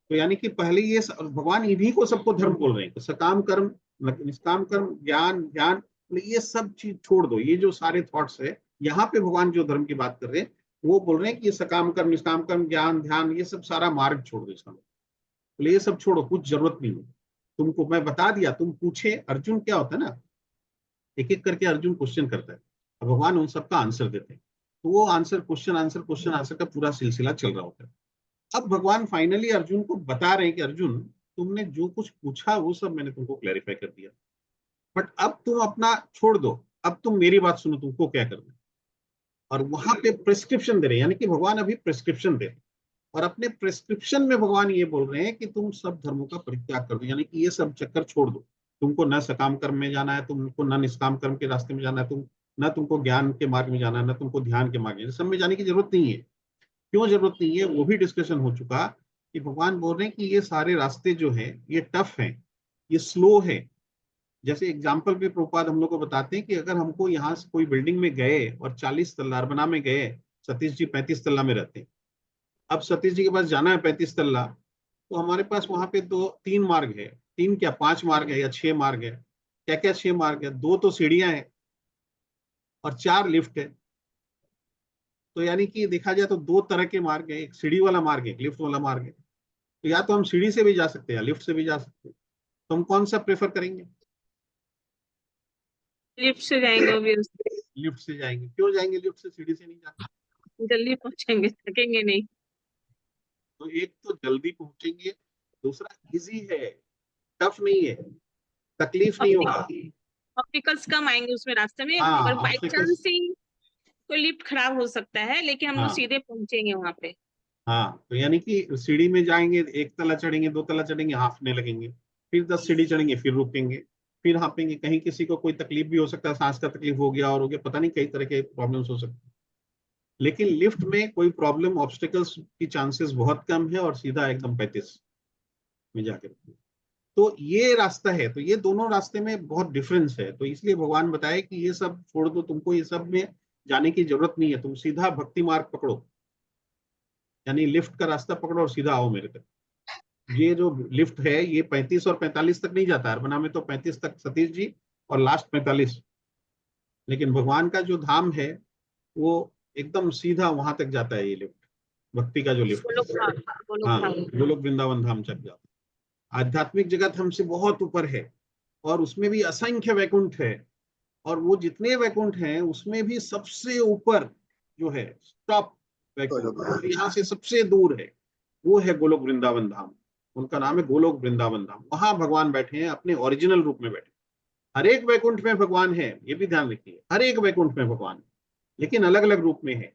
तो यानी कि पहले ये भगवान इन्हीं को सबको धर्म बोल रहे हैं, सकाम कर्म, निष्काम कर्म, ज्ञान, ध्यान, ये सब चीज छोड़ दो। ये जो सारे थॉट्स है यहाँ पे भगवान जो धर्म की बात कर रहे हैं वो बोल रहे हैं कि ये सकाम कर्म, निष्काम कर्म, ज्ञान, ध्यान, ये सब सारा मार्ग छोड़ दो इसका। बोले ये सब छोड़ो, कुछ जरूरत नहीं है, तुमको मैं बता दिया। तुम पूछे अर्जुन, क्या होता है ना, एक एक करके अर्जुन क्वेश्चन करता है और भगवान उन सबका आंसर देते हैं। तो वो answer, question answer, question answer का पूरा सिलसिला चल रहा होता है। अब भगवान फाइनली अर्जुन को बता रहे हैं कि अर्जुन, तुमने जो कुछ पूछा वो सब मैंने तुमको क्लैरिफाई कर दिया, बट अब तुम अपना छोड़ दो, अब तुम मेरी बात सुनो, तुमको क्या करना है। और वहां पे प्रिस्क्रिप्शन दे रहे हैं, यानी कि भगवान अभी प्रिस्क्रिप्शन दे रहे हैं। और अपने प्रिस्क्रिप्शन में भगवान ये बोल रहे हैं कि तुम सब धर्मों का परित्याग कर दो, यानी कि ये सब चक्कर छोड़ दो। तुमको न सकाम कर्म में जाना है, तुमको न निष्काम कर्म के रास्ते में जाना है, न तुमको ज्ञान के मार्ग में जाना है, न तुमको ध्यान के मार्ग में, सब में जाने की जरूरत नहीं है। क्यों जरूरत नहीं है, वो भी डिस्कशन हो चुका कि भगवान बोल रहे हैं कि ये सारे रास्ते जो है ये टफ है, ये स्लो है। जैसे एग्जाम्पल भी प्रभुपाद हम लोग को बताते हैं कि अगर हमको यहाँ से कोई बिल्डिंग में गए और 40 तल्ला अरबना में गए, सतीश जी 35 तल्ला में रहते हैं, अब सतीश जी के पास जाना है 35 तल्ला, तो हमारे पास वहां पे दो तीन मार्ग है, तीन क्या 5 मार्ग है या 6 मार्ग है। क्या क्या 6 मार्ग है, 2 तो सीढ़ियां हैं और 4 लिफ्ट है। तो यानी कि देखा जाए तो 2 तरह के मार्ग है, एक सीढ़ी वाला मार्ग है, एक लिफ्ट वाला मार्ग है। तो या तो हम सीढ़ी से भी जा सकते हैं या लिफ्ट से भी जा सकते हैं, तो हम कौन सा प्रेफर करेंगे? लिफ्ट से जाएंगे obviously, लिफ्ट से जाएंगे। क्यों जाएंगे लिफ्ट से, सीढ़ी से नहीं जाते? जल्दी पहुंचेंगे, थकेंगे नहीं। तो एक तो जल्दी पहुंचेंगे, दूसरा इजी है, टफ नहीं है, तकलीफ नहीं होगा। ऑब्स्टिकल्स कम आएंगे उसमें रास्ते में, पर हाँ, बाई ऑब्स्टिकल्स। चांस ही कोई लिफ्ट खराब हो सकता है, लेकिन हम लोग हाँ, सीधे पहुंचेंगे वहां पे। हाँ, तो यानी कि सीढ़ी में जाएंगे, एक तला चढ़ेंगे, 2 तला चढ़ेंगे, हाँफने लगेंगे, फिर 10 सीढ़ी चढ़ेंगे, फिर रुकेंगे, फिर हाँपेंगे। कहीं किसी को कोई तकलीफ भी हो सकता है, सांस का तकलीफ हो गया और हो गया, पता नहीं कई तरह के प्रॉब्लम्स हो सकते हैं। लेकिन लिफ्ट में कोई प्रॉब्लम, ऑब्स्टिकल्स की चांसेस बहुत कम है और सीधा एकदम 35 में जाके रुकेंगे। तो ये रास्ता है, तो ये दोनों रास्ते में बहुत डिफरेंस है। तो इसलिए भगवान बताए कि ये सब छोड़ दो, तुमको ये सब में जाने की जरूरत नहीं है, तुम सीधा भक्ति मार्ग पकड़ो, यानी लिफ्ट का रास्ता पकड़ो और सीधा आओ मेरे तक। ये जो लिफ्ट है ये 35 और 45 तक नहीं जाता, अरबना में तो 35 तक सतीश जी और लास्ट 45। लेकिन भगवान का जो धाम है वो एकदम सीधा वहां तक जाता है, ये लिफ्ट, भक्ति का जो लिफ्ट वो लोग है। था, वो लोग हाँ, था। जो लोग वृंदावन धाम चल जाते हैं। आध्यात्मिक जगत हमसे बहुत ऊपर है और उसमें भी असंख्य वैकुंठ है। और वो जितने वैकुंठ हैं उसमें भी सबसे ऊपर जो है टॉप तो वैकुंठ, यहाँ से सबसे दूर है। वो है गोलोक वृंदावन धाम। उनका नाम है गोलोक वृंदावन धाम। वहां भगवान बैठे हैं, अपने ओरिजिनल रूप में बैठे। हर एक वैकुंठ में भगवान है, ये भी ध्यान रखिए, हर एक वैकुंठ में भगवान है, लेकिन अलग अलग रूप में है।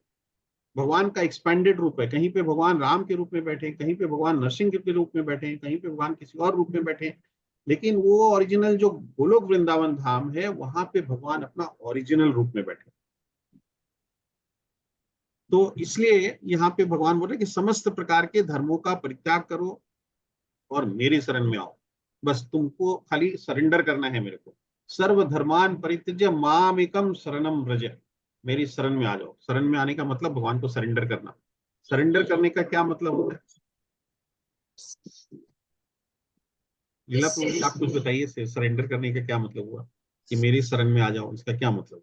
भगवान का एक्सपेंडेड रूप है, कहीं पे भगवान राम के रूप में बैठे हैं, कहीं पे भगवान नरसिंह के रूप में बैठे हैं, कहीं पे भगवान किसी और रूप में बैठे हैं। लेकिन वो ओरिजिनल जो गोलोक वृंदावन धाम है, वहां पे भगवान अपना ओरिजिनल रूप में बैठे। तो इसलिए यहाँ पे भगवान बोल रहे कि समस्त प्रकार के धर्मों का परित्याग करो और मेरी शरण में आओ। बस तुमको खाली सरेंडर करना है मेरे को। सर्वधर्मान परित्यज्य मामेकम शरणम व्रज। मेरी शरण में आ जाओ। शरण में आने का मतलब भगवान को सरेंडर करना। सरेंडर करने का क्या मतलब होता है? लीला प्रभु जी, आप कुछ बताइए, सरेंडर करने का क्या मतलब हुआ कि मेरी शरण में आ जाओ, इसका क्या मतलब?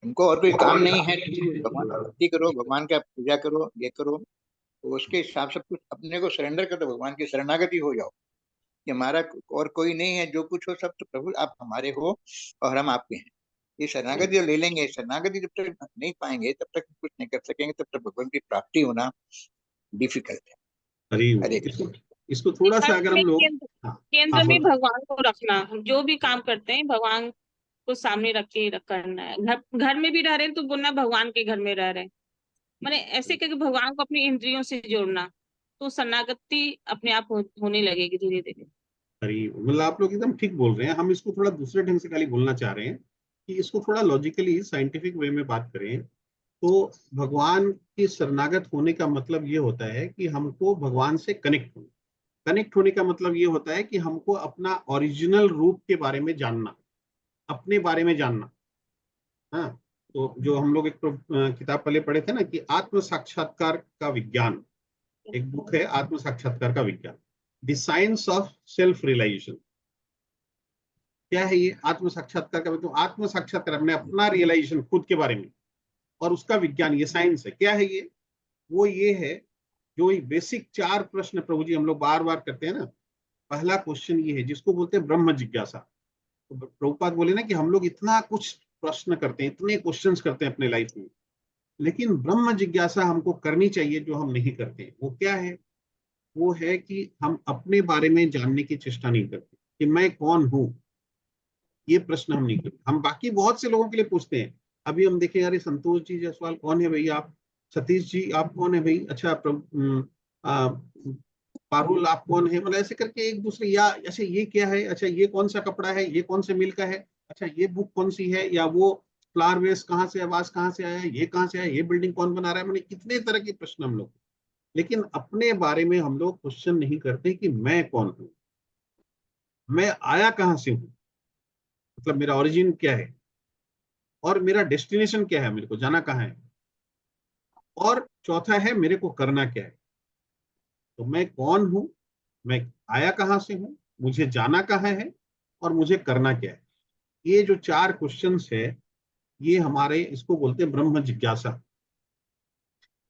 उनको और कोई काम नहीं है, भगवान की भक्ति करो, भगवान का पूजा करो, ये करो, तो उसके हिसाब से कुछ अपने को सरेंडर कर दो, भगवान की शरणागति हो जाओ कि हमारा और कोई नहीं है, जो कुछ हो सब तो प्रभु आप हमारे हो और हम आपके हैं। ये शरणागति जो ले लेंगे, शरणागति जब तक नहीं पाएंगे तब तक कुछ नहीं कर सकेंगे, तब तक भगवान की प्राप्ति होना डिफिकल्ट है। अरे हरे इसको थोड़ा सा हर अगर में हम लोग, हाँ हाँ केंद्र में बोलो। भगवान को रखना। हम जो भी काम करते हैं भगवान को सामने रख के करना है। घर में भी रह रहे हैं तो बोलना भगवान के घर में रह रहे हैं, मैंने ऐसे करके भगवान को अपनी इंद्रियों से जोड़ना, तो शरणागति अपने आप होने लगेगी धीरे धीरे। अरे मतलब आप लोग एकदम ठीक बोल रहे हैं। हम इसको थोड़ा दूसरे ढंग से खाली बोलना चाह रहे हैं कि इसको थोड़ा लॉजिकली साइंटिफिक वे में बात करें तो भगवान की शरणागत होने का मतलब ये होता है कि हमको भगवान से कनेक्ट होना। कनेक्ट होने का मतलब ये होता है कि हमको अपना ओरिजिनल रूप के बारे में जानना, अपने बारे में जानना। हाँ, तो जो हम लोग एक किताब पहले पढ़े थे ना कि आत्म साक्षात्कार का विज्ञान, एक बुक है आत्म साक्षात्कार का विज्ञान, the science of self realisation. क्या है ये आत्म साक्षात्कार का? तो आत्म साक्षात्कार अपने अपना रियलाइजेशन खुद के बारे में, और उसका विज्ञान, ये साइंस है। क्या है ये? वो ये है जो बेसिक 4 प्रश्न प्रभु जी हम लोग बार बार करते हैं ना। पहला क्वेश्चन ये है जिसको बोलते हैं ब्रह्म जिज्ञासा। तो प्रभुपाद बोले ना कि हम लोग इतना कुछ प्रश्न करते हैं, इतने क्वेश्चंस करते हैं अपने लाइफ में, लेकिन ब्रह्म जिज्ञासा हमको करनी चाहिए जो हम नहीं करते। वो क्या है? वो है कि हम अपने बारे में जानने की चेष्टा नहीं करते कि मैं कौन हूं। ये प्रश्न हम नहीं करते। हम बाकी बहुत से लोगों के लिए पूछते हैं। अभी हम देखें, अरे संतोष जी जायसवाल कौन है भाई आप? सतीश जी आप कौन है भाई? अच्छा पारुल आप कौन है? मतलब ऐसे करके एक दूसरे, या अच्छा ये क्या है, अच्छा ये कौन सा कपड़ा है, ये कौन से मिल का है, अच्छा ये बुक कौन सी है, या वो फ्लावर वेस कहाँ से, आवाज कहाँ से आया, ये कहाँ से आया, ये बिल्डिंग कौन बना रहा है। मैंने कितने तरह के प्रश्न हम लोग, लेकिन अपने बारे में हम लोग क्वेश्चन नहीं करते कि मैं कौन हूँ, मैं आया कहाँ से हूँ, मतलब मेरा ओरिजिन क्या है, और मेरा डेस्टिनेशन क्या है, मेरे को जाना कहाँ है, और चौथा है मेरे को करना क्या है। तो मैं कौन हूं, मैं आया कहां से हूं, मुझे जाना कहाँ है, और मुझे करना क्या है। ये जो 4 क्वेश्चंस है, ये हमारे, इसको बोलते हैं ब्रह्म जिज्ञासा।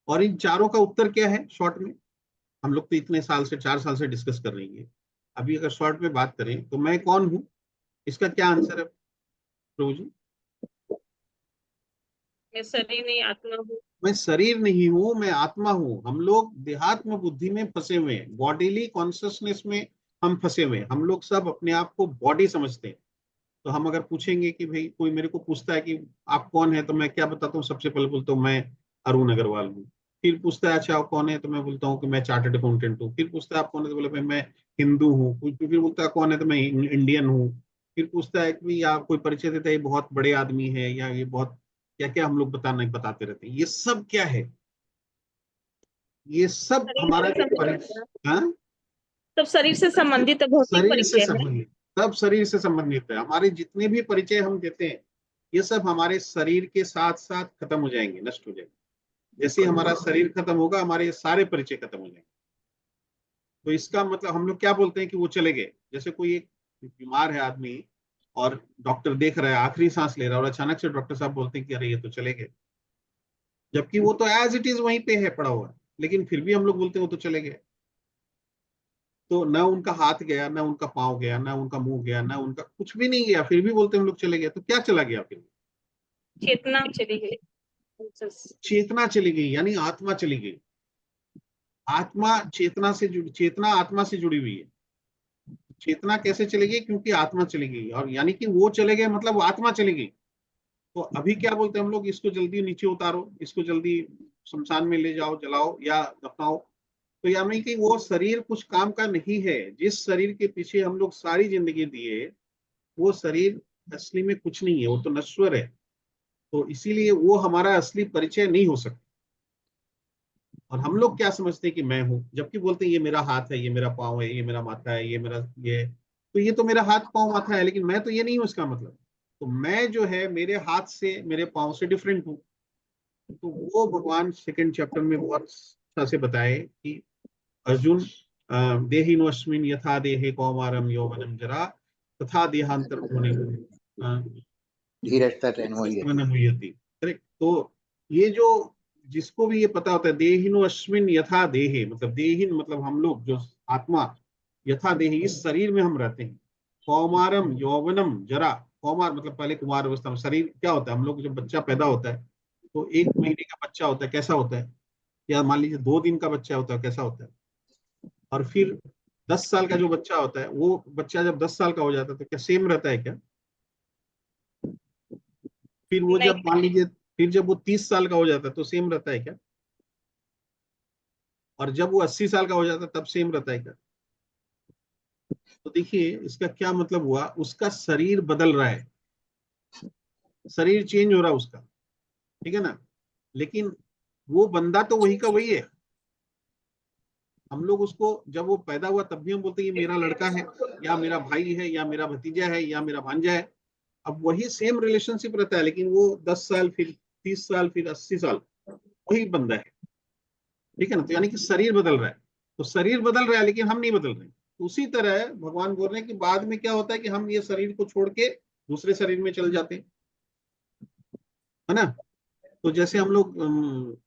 और इन चारों का उत्तर क्या है शॉर्ट में? हम लोग तो इतने साल से, 4 साल से डिस्कस कर रही है। अभी अगर शॉर्ट में बात करें तो मैं कौन हूं, इसका क्या आंसर है प्रभु जी? मैं शरीर नहीं आत्मा हूँ। मैं शरीर नहीं हूं, मैं आत्मा हूं। हम लोग देहात्म बुद्धि में फंसे हुए हैं, बॉडीली कॉन्शियसनेस में हम फंसे हुए हैं। हम लोग सब अपने आप को बॉडी समझते हैं। तो हम अगर पूछेंगे कि भाई, कोई मेरे को पूछता है कि आप कौन है, तो मैं क्या बताता हूँ? सबसे पहले बोलता हूँ मैं अरुण अग्रवाल हूँ। फिर पूछता है अच्छा आप कौन है, तो मैं बोलता हूँ कि मैं चार्टर्ड अकाउंटेंट हूँ। फिर पूछता है आप कौन है, तो बोले भाई मैं हिंदू हूँ। फिर बोलता है कौन है, तो मैं इंडियन हूँ। फिर पूछता है कि या कोई परिचय देता है ये बहुत बड़े आदमी है, या ये बहुत, क्या क्या हम लोग बताते रहते हैं। ये सब क्या है? ये सब शरीर हमारा से जो संबंधित परिचय, है। हाँ, सब शरीर से संबंधित है, भौतिक शरीर से परिचय है। संबंधित, सब शरीर से संबंधित है। हमारे जितने भी परिचय हम देते हैं, ये सब हमारे शरीर के साथ साथ खत्म हो जाएंगे, नष्ट हो जाएंगे। जैसे ही हमारा शरीर खत्म होगा, हमारे सारे परिचय खत्म हो जाएंगे। तो इसका मतलब हम लोग क्या बोलते हैं कि वो चले गए। जैसे कोई एक बीमार है आदमी, और डॉक्टर देख रहा है, आखिरी सांस ले रहा है, और अचानक से डॉक्टर साहब बोलते हैं कि अरे ये तो चले गए, जबकि वो तो एज इट इज वहीं पे है, पड़ा हुआ है। लेकिन फिर भी हम लोग बोलते हैं वो तो चले गए। तो न उनका हाथ गया, न उनका पाँव गया, न उनका मुंह गया, न उनका कुछ भी नहीं गया, फिर भी बोलते हैं हम लोग चले गए। तो क्या चला गया फिर? चेतना चली गई। चेतना चली गई, यानी आत्मा चली गई। आत्मा चेतना से जुड़ी, चेतना आत्मा से जुड़ी हुई है। चेतना कैसे चलेगी? क्योंकि आत्मा चली गई, और यानी कि वो चले गए मतलब वो आत्मा चली गई। तो अभी क्या बोलते हैं हम लोग, इसको जल्दी नीचे उतारो, इसको जल्दी शमशान में ले जाओ, जलाओ या दफनाओ। तो यानी कि वो शरीर कुछ काम का नहीं है। जिस शरीर के पीछे हम लोग सारी जिंदगी दिए, वो शरीर असली में कुछ नहीं है, वो तो नश्वर है। तो इसीलिए वो हमारा असली परिचय नहीं हो सकता। और हम लोग क्या समझते हैं कि मैं हूं, जबकि बोलते हैं ये मेरा हाथ है, ये मेरा पाँव है, ये मेरा माथा है, ये मेरा ये, तो ये तो मेरा हाथ पाँव माथा है, लेकिन मैं तो ये नहीं हूं, इसका मतलब। तो मैं जो है मेरे हाथ से मेरे पाँव से डिफरेंट हूँ। तो वो भगवान सेकंड चैप्टर में बहुत अच्छा से बताए कि अर्जुन, देहिनोऽस्मिन् यथा देहे कौमारम यौवनम जरा तथा देहांतर धीरजता तेन मुह्यति। करेक्ट। तो ये जो, जिसको भी ये पता होता है, देहिनोऽस्मिन् यथा देहे, मतलब देहिन मतलब हम लोग जो आत्मा, यथा देहे इस शरीर में हम रहते हैं, कौमारम यौवनम जरा। कौमार मतलब पहले कुमार अवस्था में। शरीर क्या होता है, हम लोग जब बच्चा पैदा होता है तो 1 महीने का बच्चा होता है, कैसा होता है? या मान लीजिए 2 दिन का बच्चा होता है, कैसा होता है? और फिर 10 साल का जो बच्चा होता है, वो बच्चा जब 10 साल का हो जाता है तो क्या सेम रहता है क्या? फिर वो नहीं। जब मान लीजिए, फिर जब वो 30 साल का हो जाता है तो सेम रहता है क्या? और जब वो 80 साल का हो जाता है तब सेम रहता है क्या? तो देखिए इसका क्या मतलब हुआ, उसका शरीर बदल रहा है, शरीर चेंज हो रहा है उसका, ठीक है ना? लेकिन वो बंदा तो वही का वही है। हम लोग उसको, जब वो पैदा हुआ तब भी हम बोलते हैं ये मेरा लड़का है, या मेरा भाई है, या मेरा भतीजा है, या मेरा भांजा है। अब वही सेम रिलेशनशिप रहता है, लेकिन वो 10 साल, फिर 30 साल, फिर 80 साल वही बंदा है, ठीक है ना? तो यानी कि शरीर बदल रहा है। तो शरीर बदल रहा है लेकिन हम नहीं बदल रहे। तो उसी तरह भगवान बोल रहे हैं कि बाद में क्या होता है कि हम ये शरीर को छोड़ के दूसरे शरीर में चल जाते हैं, है ना? तो जैसे हम लोग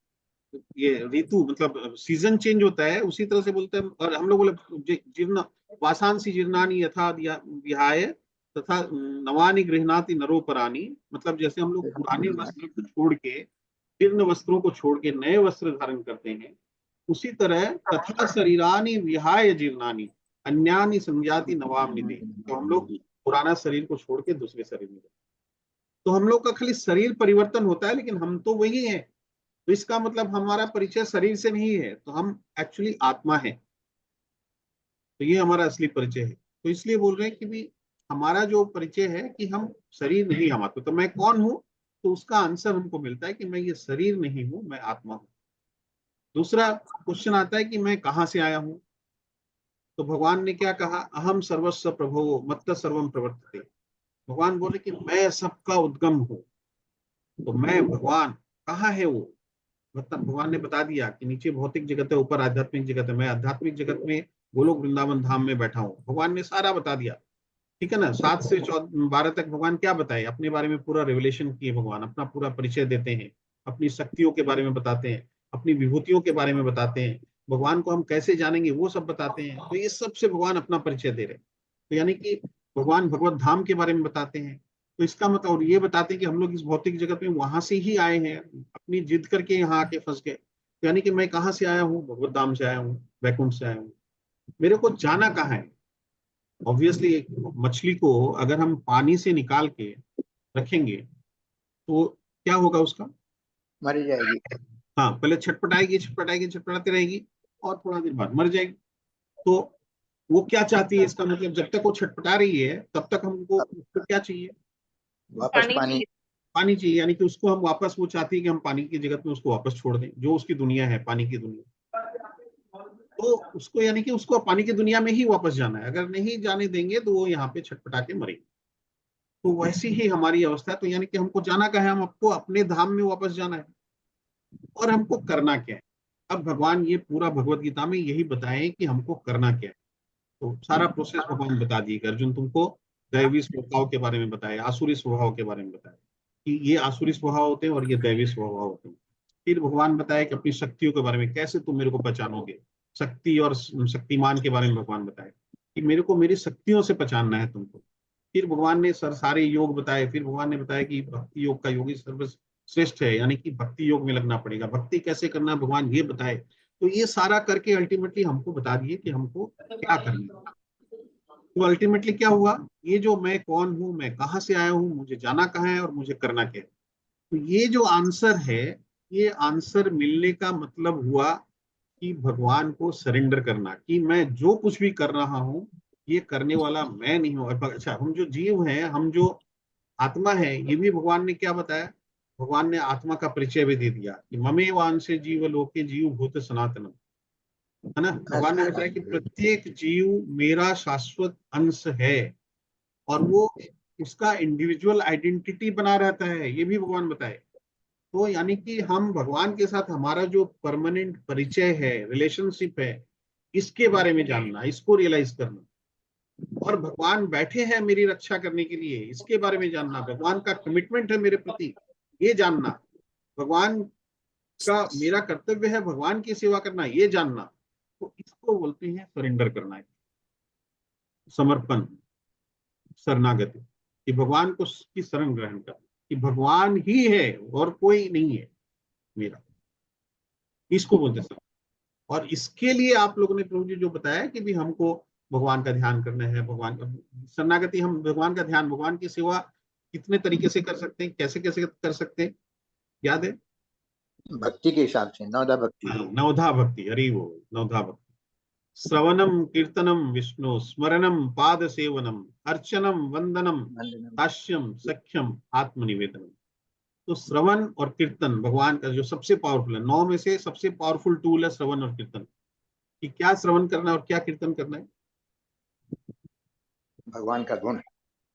ये ऋतु मतलब सीजन चेंज होता है, उसी तरह से बोलते हैं। और हम लोग बोले जीर्ण वासांसी जीर्णानि यथा विहाय तथा नवानि गृह्णाति नरोपराणि, मतलब जैसे हम लोग पुराने वस्त्र को छोड़ के, जीर्ण वस्त्रों को छोड़ के नए वस्त्र धारण करते हैं, उसी तरह तथा शरीरानि विहाय जीर्णानि अन्यानि संजाति नवाम निधि। तो हम लोग पुराना शरीर को छोड़ के दूसरे शरीर में जाते हैं। तो हम लोग का खाली शरीर परिवर्तन होता है, लेकिन हम तो वही हैं। तो इसका मतलब हमारा परिचय शरीर से नहीं है, तो हम एक्चुअली आत्मा है। तो ये हमारा असली परिचय है। तो इसलिए बोल रहे हैं कि भी हमारा जो परिचय है कि हम शरीर नहीं, हम आत्मा। तो मैं कौन हूं? तो उसका आंसर हमको मिलता है कि मैं ये शरीर नहीं हूं, मैं आत्मा हूं। दूसरा क्वेश्चन आता है कि मैं कहां से आया हूं? तो भगवान ने क्या कहा, अहम सर्वस्व प्रभो मत्त सर्वम प्रवर्तते। भगवान बोले कि मैं सबका उद्गम हूं। तो मैं भगवान कहाँ है वो? मतलब भगवान ने बता दिया कि नीचे भौतिक जगत है, ऊपर आध्यात्मिक जगत है। मैं आध्यात्मिक जगत में गोलोक वृंदावन धाम में बैठा हूँ, भगवान ने सारा बता दिया, ठीक है ना? 7 से 12 तक भगवान क्या बताए, अपने बारे में पूरा रिवलेशन किए। भगवान अपना पूरा परिचय देते हैं, अपनी शक्तियों के बारे में बताते हैं, अपनी विभूतियों के बारे में बताते हैं, भगवान को हम कैसे जानेंगे वो सब बताते हैं। तो ये सब से भगवान अपना परिचय दे रहे हैं। तो यानी कि भगवान भगवत धाम के बारे में बताते हैं। तो इसका मतलब, और ये बताते हैं कि हम लोग इस भौतिक जगत में वहां से ही आए हैं, अपनी जिद करके यहाँ आके फंस गए। तो यानी कि मैं कहाँ से आया हूँ? भगवत धाम से आया हूँ, वैकुंठ से आया हूँ। मेरे को जाना कहाँ है? ऑब्वियसली एक मछली को अगर हम पानी से निकाल के रखेंगे तो क्या होगा उसका? मर जाएगी। हाँ, पहले छटपटाएगी, छटपटाएगी, छटपटाती रहेगी, और थोड़ा देर बाद मर जाएगी। तो वो क्या चाहती है? इसका मतलब जब तक वो छटपटा रही है तब तक हमको उसको क्या चाहिए? वापस पानी पानी। चाहिए। पानी चाहिए। यानी कि उसको हम वापस, वो चाहती है कि हम पानी की जगत में उसको वापस छोड़ दें, जो उसकी दुनिया है, पानी की दुनिया। तो उसको, यानी कि उसको पानी की दुनिया में ही वापस जाना है। अगर नहीं जाने देंगे तो वो यहाँ पे छटपटा के मरेगी। तो वैसी ही हमारी अवस्था है। तो यानी कि हमको जाना क्या है? हम आपको अपने धाम में वापस जाना है। और हमको करना क्या है? अब भगवान ये पूरा भगवत गीता में यही बताए कि हमको करना क्या है। तो सारा प्रोसेस भगवान बता दिए कि अर्जुन तुमको दैवी स्वभाव के बारे में बताया, आसुरी स्वभाव के बारे में बताया कि ये आसुरी स्वभाव होते हैं और ये दैवी स्वभाव होते हैं। फिर भगवान बताया कि अपनी शक्तियों के बारे में कैसे तुम मेरे को पहचानोगे। शक्ति और शक्तिमान के बारे में भगवान बताए कि मेरे को मेरी शक्तियों से पहचानना है तुमको। फिर भगवान ने सारे योग बताए। फिर भगवान ने बताया कि भक्ति योग का योगी सर्वश्रेष्ठ है, यानी कि भक्ति योग में लगना पड़ेगा। भक्ति कैसे करना भगवान ये बताए। तो ये सारा करके अल्टीमेटली हमको बता दिए कि हमको क्या करना है। तो अल्टीमेटली क्या हुआ, ये जो मैं कौन हूँ, मैं कहाँ से आया हूँ, मुझे जाना कहाँ है और मुझे करना क्या है, तो ये जो आंसर है, ये आंसर मिलने का मतलब हुआ कि भगवान को सरेंडर करना, कि मैं जो कुछ भी कर रहा हूँ ये करने वाला मैं नहीं हूँ। अच्छा, हम जो जीव हैं, हम जो आत्मा है, ये भी भगवान ने क्या बताया, भगवान ने आत्मा का परिचय भी दे दिया कि ममे वांसे जीव लोके जीव भूत सनातनम, है ना। भगवान ने बताया कि प्रत्येक जीव मेरा शाश्वत अंश है और वो उसका इंडिविजुअल आइडेंटिटी बना रहता है, ये भी भगवान बताए। तो यानी कि हम भगवान के साथ हमारा जो परमानेंट परिचय है, रिलेशनशिप है, इसके बारे में जानना, इसको रियलाइज करना, और भगवान बैठे हैं मेरी रक्षा करने के लिए, इसके बारे में जानना, भगवान का कमिटमेंट है मेरे प्रति, ये जानना, भगवान का मेरा कर्तव्य है भगवान की सेवा करना, ये जानना, तो इसको बोलते हैं सरेंडर करना है, समर्पण, शरणागति, कि भगवान को की शरण ग्रहण करना, कि भगवान ही है और कोई नहीं है मेरा, इसको बोलते हैं। और इसके लिए आप लोगों ने प्रभु जी जो बताया कि भी हमको भगवान का ध्यान करना है, भगवान का शरणागति, हम भगवान का ध्यान, भगवान की सेवा कितने तरीके से कर सकते हैं, कैसे कैसे कर सकते हैं, याद है? भक्ति के हिसाब से नवदा भक्ति। हाँ, नवधा भक्ति, हरि वो नवधा भक्ति, श्रवणम कीर्तनम विष्णु स्मरणम पाद सेवनम अर्चनम वंदनम वंदनम। दास्यम सख्यम आत्मनिवेदनम। तो श्रवण और कीर्तन भगवान का जो सबसे पावरफुल है, 9 में से सबसे पावरफुल टूल है श्रवण और कीर्तन, कि क्या श्रवण करना है और क्या कीर्तन करना है, भगवान का गुण।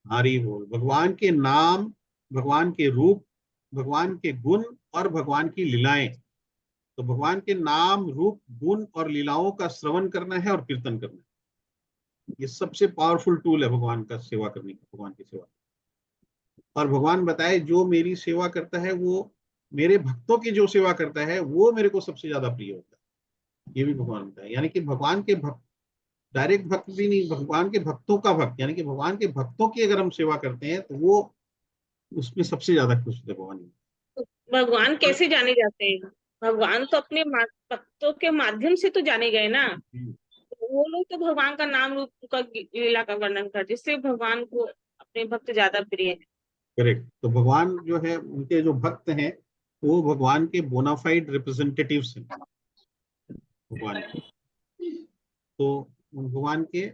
हरि बोल, भगवान के नाम, भगवान के रूप, भगवान के गुण और भगवान की लीलाएं। तो भगवान के नाम, रूप, गुण और लीलाओं का श्रवण करना है और कीर्तन करना है, ये सबसे पावरफुल टूल है भगवान का सेवा करने का, भगवान की सेवा। और भगवान बताए जो मेरी सेवा करता है, वो मेरे भक्तों की जो सेवा करता है वो मेरे को सबसे ज्यादा प्रिय होता है, ये भी भगवान बताए। यानी कि भगवान के भक्त, डायरेक्ट भक्त भी नहीं, भगवान के भक्तों का भक्त, यानी कि भगवान के भक्तों की अगर हम सेवा करते हैं तो वो उसमें सबसे ज्यादा खुश होते हैं भगवान। भगवान कैसे जाने जाते हैं? भगवान तो अपने भक्तों के माध्यम से तो जाने गए ना। वो लोग तो भगवान का नाम रूप का लीला का वर्णन कर, जिससे भगवान को अपने भक्त ज्यादा प्रिय है। करेक्ट। तो भगवान जो है, उनके जो भक्त हैं वो भगवान के बोनाफाइड रिप्रेजेंटेटिव्स हैं भगवान के। तो भगवान के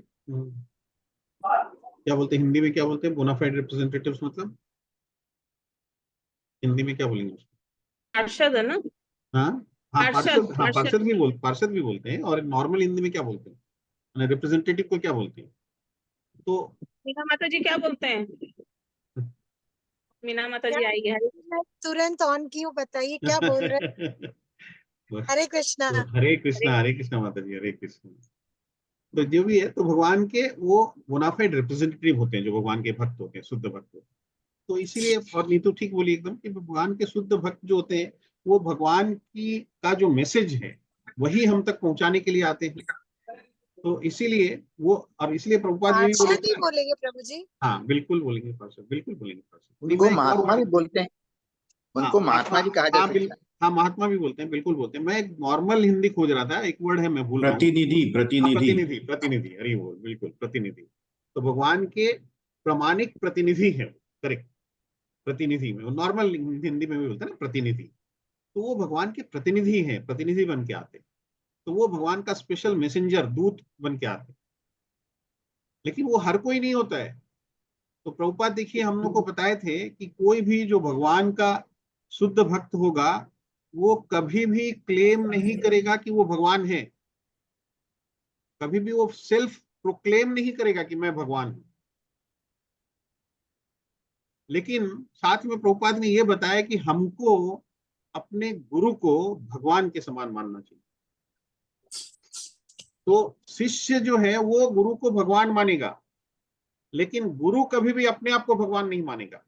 क्या बोलते हैं हिंदी में, क्या बोलते हैं बोनाफाइड रिप्रेजेंटेटिव्स, मतलब हिंदी में क्या बोलेंगे उसको? पार्षद है ना। हाँ, हाँ पार्षद, पार्षद, हाँ पार्षद। पार्षद भी बोलते हैं, और नॉर्मल हिंदी में क्या बोलते हैं, रिप्रेजेंटेटिव को क्या बोलते हैं? तो मीना माता जी क्या बोलते हैं? मीना माता जी आई है। मैं तुरंत ऑन की हूँ, बताइए क्या बोल रहे हैं। हरे कृष्णा। तो हरे कृष्णा माता जी, हरे कृष्णा। तो जो भी है, तो भगवान के वो बोनाफाइड रिप्रेजेंटेटिव होते हैं जो भगवान के भक्त होते हैं, शुद्ध भक्त होते हैं। तो इसीलिए, और नीतू ठीक बोली एकदम, कि भगवान के शुद्ध भक्त जो होते हैं वो भगवान की का जो मैसेज है वही हम तक पहुंचाने के लिए आते हैं। तो इसीलिए वो, और इसलिए प्रभुपाद जी भी बोले पार्षद ही थे। बोलेंगे प्रभु जी। हाँ बिल्कुल बोलेंगे पार्षद, बिल्कुल बोलेंगे पार्षद। नहीं, उनको मैं एक और महात्मा भी बोलते हैं, हाँ उनको महात्मा, महात्मा जी कहा जा हाँ सकता है। हाँ महात्मा भी बोलते हैं, बिल्कुल बोलते हैं। मैं एक नॉर्मल हिंदी खोज रहा था, एक वर्ड है मैं भूल रहा हूँ। प्रतिनिधि, हाँ, प्रतिनिधि। प्रतिनिधि, प्रतिनिधि, हरि बोल, बिल्कुल प्रतिनिधि। तो भगवान के प्रामाणिक प्रतिनिधि है, करेक्ट, प्रतिनिधि में नॉर्मल हिंदी में भी बोलते हैं ना प्रतिनिधि। तो वो भगवान के प्रतिनिधि हैं, प्रतिनिधि बन के आते, तो वो भगवान का स्पेशल मैसेंजर, दूत बन के आते। लेकिन वो हर कोई नहीं होता है। तो प्रभुपाद देखिए, हम लोग को बताए थे कि कोई भी जो भगवान का शुद्ध भक्त होगा वो कभी भी क्लेम नहीं करेगा कि वो भगवान है, कभी भी वो सेल्फ प्रोक्लेम नहीं करेगा कि मैं भगवान हूं। लेकिन साथ में प्रभुपाद ने यह बताया कि हमको अपने गुरु को भगवान के समान मानना चाहिए। तो शिष्य जो है वो गुरु को भगवान मानेगा, लेकिन गुरु कभी भी अपने आप को भगवान नहीं मानेगा।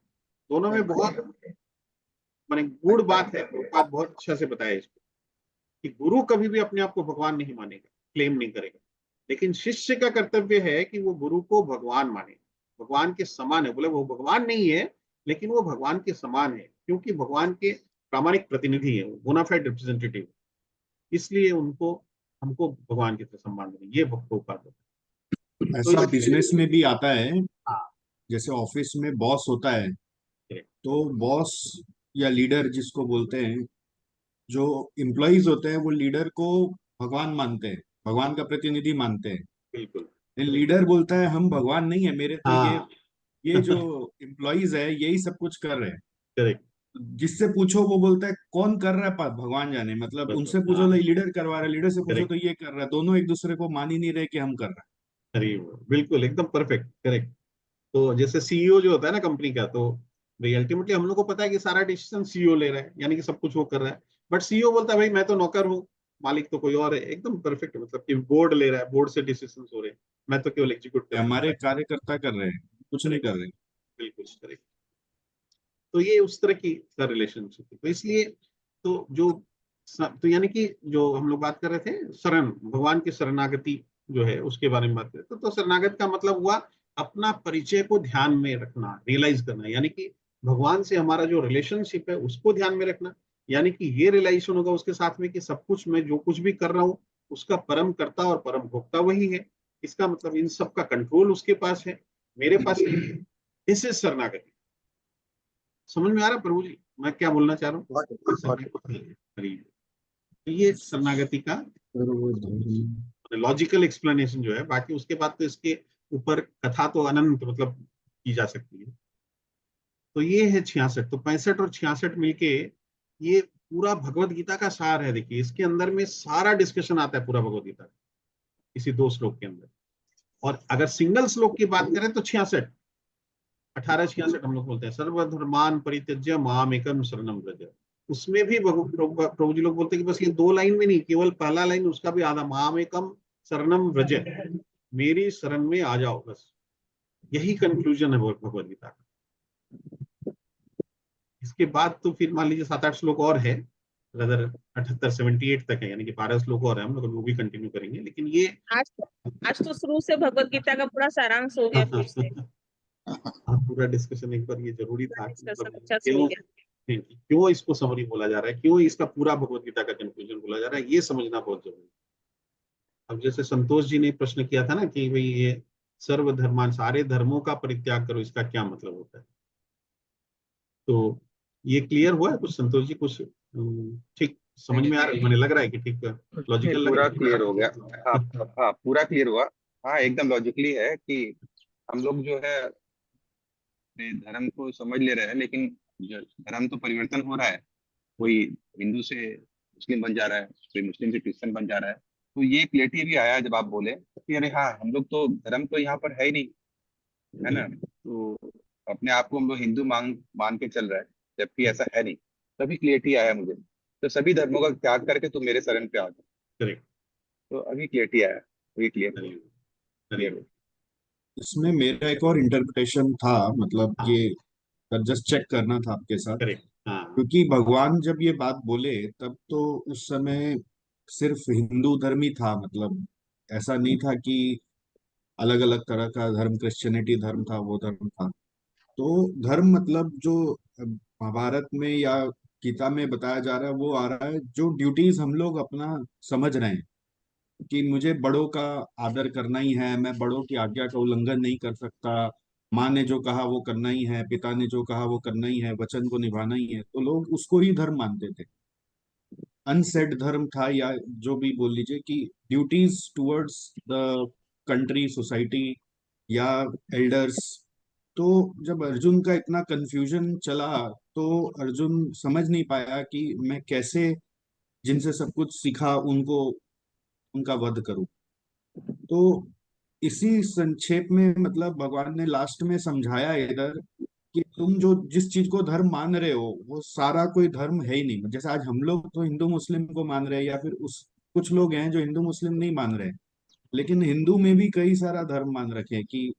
दोनों में बहुत माने गूढ़ बात है, प्रभुपाद बहुत अच्छा से बताया इसको, कि गुरु कभी भी अपने आप को भगवान नहीं मानेगा, क्लेम नहीं करेगा, लेकिन शिष्य का कर्तव्य है कि वो गुरु को भगवान माने, भगवान के समान है। बोले वो भगवान नहीं है लेकिन वो भगवान के समान है, क्योंकि भगवान के प्रामाणिक प्रतिनिधि है, बोनाफाइड रिप्रेजेंटेटिव। इसलिए उनको हमको भगवान की तरह सम्मान देना, ये भक्तों का होता है। तो ऐसा इसलिए बिजनेस में भी आता है। हाँ, जैसे ऑफिस में बॉस होता है, correct, तो बॉस या लीडर जिसको बोलते हैं, जो एम्प्लॉयज होते हैं वो लीडर को भगवान मानते हैं, भगवान का प्रतिनिधि मानते हैं। बिल्कुल लीडर बोलता है हम भगवान नहीं है, मेरे तो हाँ ये जो एम्प्लॉयज है यही सब कुछ कर रहे हैं। करेक्ट, जिससे पूछो वो बोलता है कौन कर रहा है, भगवान जाने। मतलब बस उनसे पूछो हाँ तो लीडर करवा रहा है, लीडर से पूछो करेक्ट, तो ये कर रहा है। दोनों एक दूसरे को मान ही नहीं रहे कि हम कर रहे अरे बिल्कुल एकदम परफेक्ट करेक्ट। तो जैसे सीईओ जो होता है ना कंपनी का, तो भाई अल्टीमेटली हम लोग को पता है कि सारा डिसीजन सीईओ ले रहा है, यानी कि सब कुछ वो कर रहा है, बट सीईओ बोलता है भाई मैं तो नौकर हूँ, मालिक तो कोई और है। एकदम परफेक्ट, मतलब कि बोर्ड ले रहा है, बोर्ड से डिसीजन हो रहे हैं, मैं तो केवल एग्जीक्यूट हैं। करने हमारे वाला है। कार्यकर्ता कर रहे हैं, कुछ नहीं करेक्ट, कर रहे। बिल्कुल करेक्ट। तो ये उस तरह की का रिलेशनशिप है। तो इसलिए तो जो तो यानी कि जो हम लोग बात कर रहे थे शरण, भगवान की शरणागति जो है उसके बारे में बात करें तो शरणागत का मतलब हुआ अपना परिचय को ध्यान में रखना, रियलाइज करना, यानी कि भगवान से हमारा जो रिलेशनशिप है उसको ध्यान में रखना। यानी कि ये रिलेशन होगा उसके साथ में कि सब कुछ मैं जो कुछ भी कर रहा हूँ उसका परम कर्ता और परम भोक्ता वही है। इसका मतलब इन सब का कंट्रोल उसके पास है, मेरे पास नहीं है। दिस इज शरणागति। समझ में आ रहा है प्रभु जी मैं क्या बोलना चाह रहा बहुत अच्छा, बहुत हूँ? तो ये शरणागति का सर्वधर्म। लॉजिकल एक्सप्लेनेशन जो है, बाकी उसके बाद तो इसके ऊपर कथा तो अनंत मतलब की जा सकती है। तो ये है 66, तो 65 और 66 मिलके ये पूरा भगवत गीता का सार है। देखिए इसके अंदर में सारा डिस्कशन आता है पूरा भगवत गीता का, इसी 2 श्लोक के अंदर। और अगर सिंगल श्लोक की बात करें तो 66, 1866 हम लोग बोलते हैं सर्वधर्मान परित्यज्य माम एकम शरणम व्रज। उसमें भी प्रभु जी लोग बोलते हैं कि बस ये 2 लाइन में नहीं, केवल पहला लाइन उसका भी आधा, माम एकम शरणम व्रज, मेरी शरण में आ जाओ बस। यही कंक्लूजन है भगवद गीता का। इसके बाद तो फिर मान लीजिए 7-8 श्लोक और है, अगर 78-78 तक है, यानी कि 12 श्लोक और है, हम लोग वो भी कंटिन्यू करेंगे, लेकिन ये आज आज तो शुरू से भगवत गीता का पूरा सारांश हो गया फिर से। पूरा डिस्कशन एक बार ये जरूरी था कि डिस्कशन मतलब अच्छा से हो क्यों गया। क्यों इसको समरी बोला जा रहा है, क्यों इसका पूरा भगवत गीता का कंक्लूजन बोला जा रहा है, ये समझना बहुत जरूरी है। अब जैसे संतोष जी ने प्रश्न किया था ना कि भाई ये सर्वधर्मान, सारे धर्मों का परित्याग करो, इसका क्या मतलब होता है? तो ये क्लियर हुआ है कुछ संतोष जी, कुछ ठीक समझ में आ रहा है? मैंने लग रहा है कि ठीक नहीं, लॉजिकल लग पूरा रहा क्लियर हो गया। हाँ, है। हाँ, पूरा क्लियर हुआ। हाँ, एकदम लॉजिकली है कि हम लोग जो है अपने धर्म को समझ ले रहे हैं, लेकिन जो धर्म तो परिवर्तन हो रहा है। कोई हिंदू से मुस्लिम बन जा रहा है, कोई मुस्लिम से क्रिश्चियन बन जा रहा है। तो ये क्लियरिटी भी आया जब आप बोले कि अरे हाँ, हम लोग तो धर्म तो यहाँ पर है ही नहीं, है ना। तो अपने आप को हम लोग हिंदू मान मान के चल रहा है, जबकि ऐसा है नहीं। तभी क्लियरिटी आया मुझे। तो सभी धर्मों का त्याग करके तुम मेरे शरण पे आ जाओ। करेक्ट, तो अभी क्लियरिटी आया, अभी क्लियर हुआ। अरे क्लियर हुआ। इसमें मेरा एक और इंटरप्रिटेशन था, मतलब हाँ ये जस्ट चेक करना था आपके साथ। करेक्ट, हाँ क्योंकि भगवान जब ये बात बोले तब तो उस समय सिर्फ हिंदू धर्म ही था, मतलब ऐसा नहीं था कि अलग अलग तरह का धर्म, क्रिश्चियनिटी धर्म था, वो धर्म था। तो धर्म मतलब जो महाभारत में या गीता में बताया जा रहा है वो आ रहा है, जो ड्यूटीज हम लोग अपना समझ रहे हैं कि मुझे बड़ों का आदर करना ही है, मैं बड़ों की आज्ञा का उल्लंघन नहीं कर सकता, माँ ने जो कहा वो करना ही है, पिता ने जो कहा वो करना ही है, वचन को निभाना ही है, तो लोग उसको ही धर्म मानते थे। अनसेड धर्म था, या जो भी बोल लीजिए कि duties towards the country, society या एल्डर्स। तो जब अर्जुन का इतना कंफ्यूजन चला तो अर्जुन समझ नहीं पाया कि मैं कैसे जिनसे सब कुछ सीखा उनको, उनका वध करूं। तो इसी संक्षेप में मतलब भगवान ने लास्ट में समझाया इधर कि तुम जो जिस चीज को धर्म मान रहे हो वो सारा कोई धर्म है ही नहीं। जैसे आज हम लोग तो हिंदू मुस्लिम को मान रहे हैं, या फिर उस कुछ लोग हैं जो हिंदू मुस्लिम नहीं मान रहे हैं, लेकिन हिंदू में भी कई सारा धर्म मान रखे हैं कि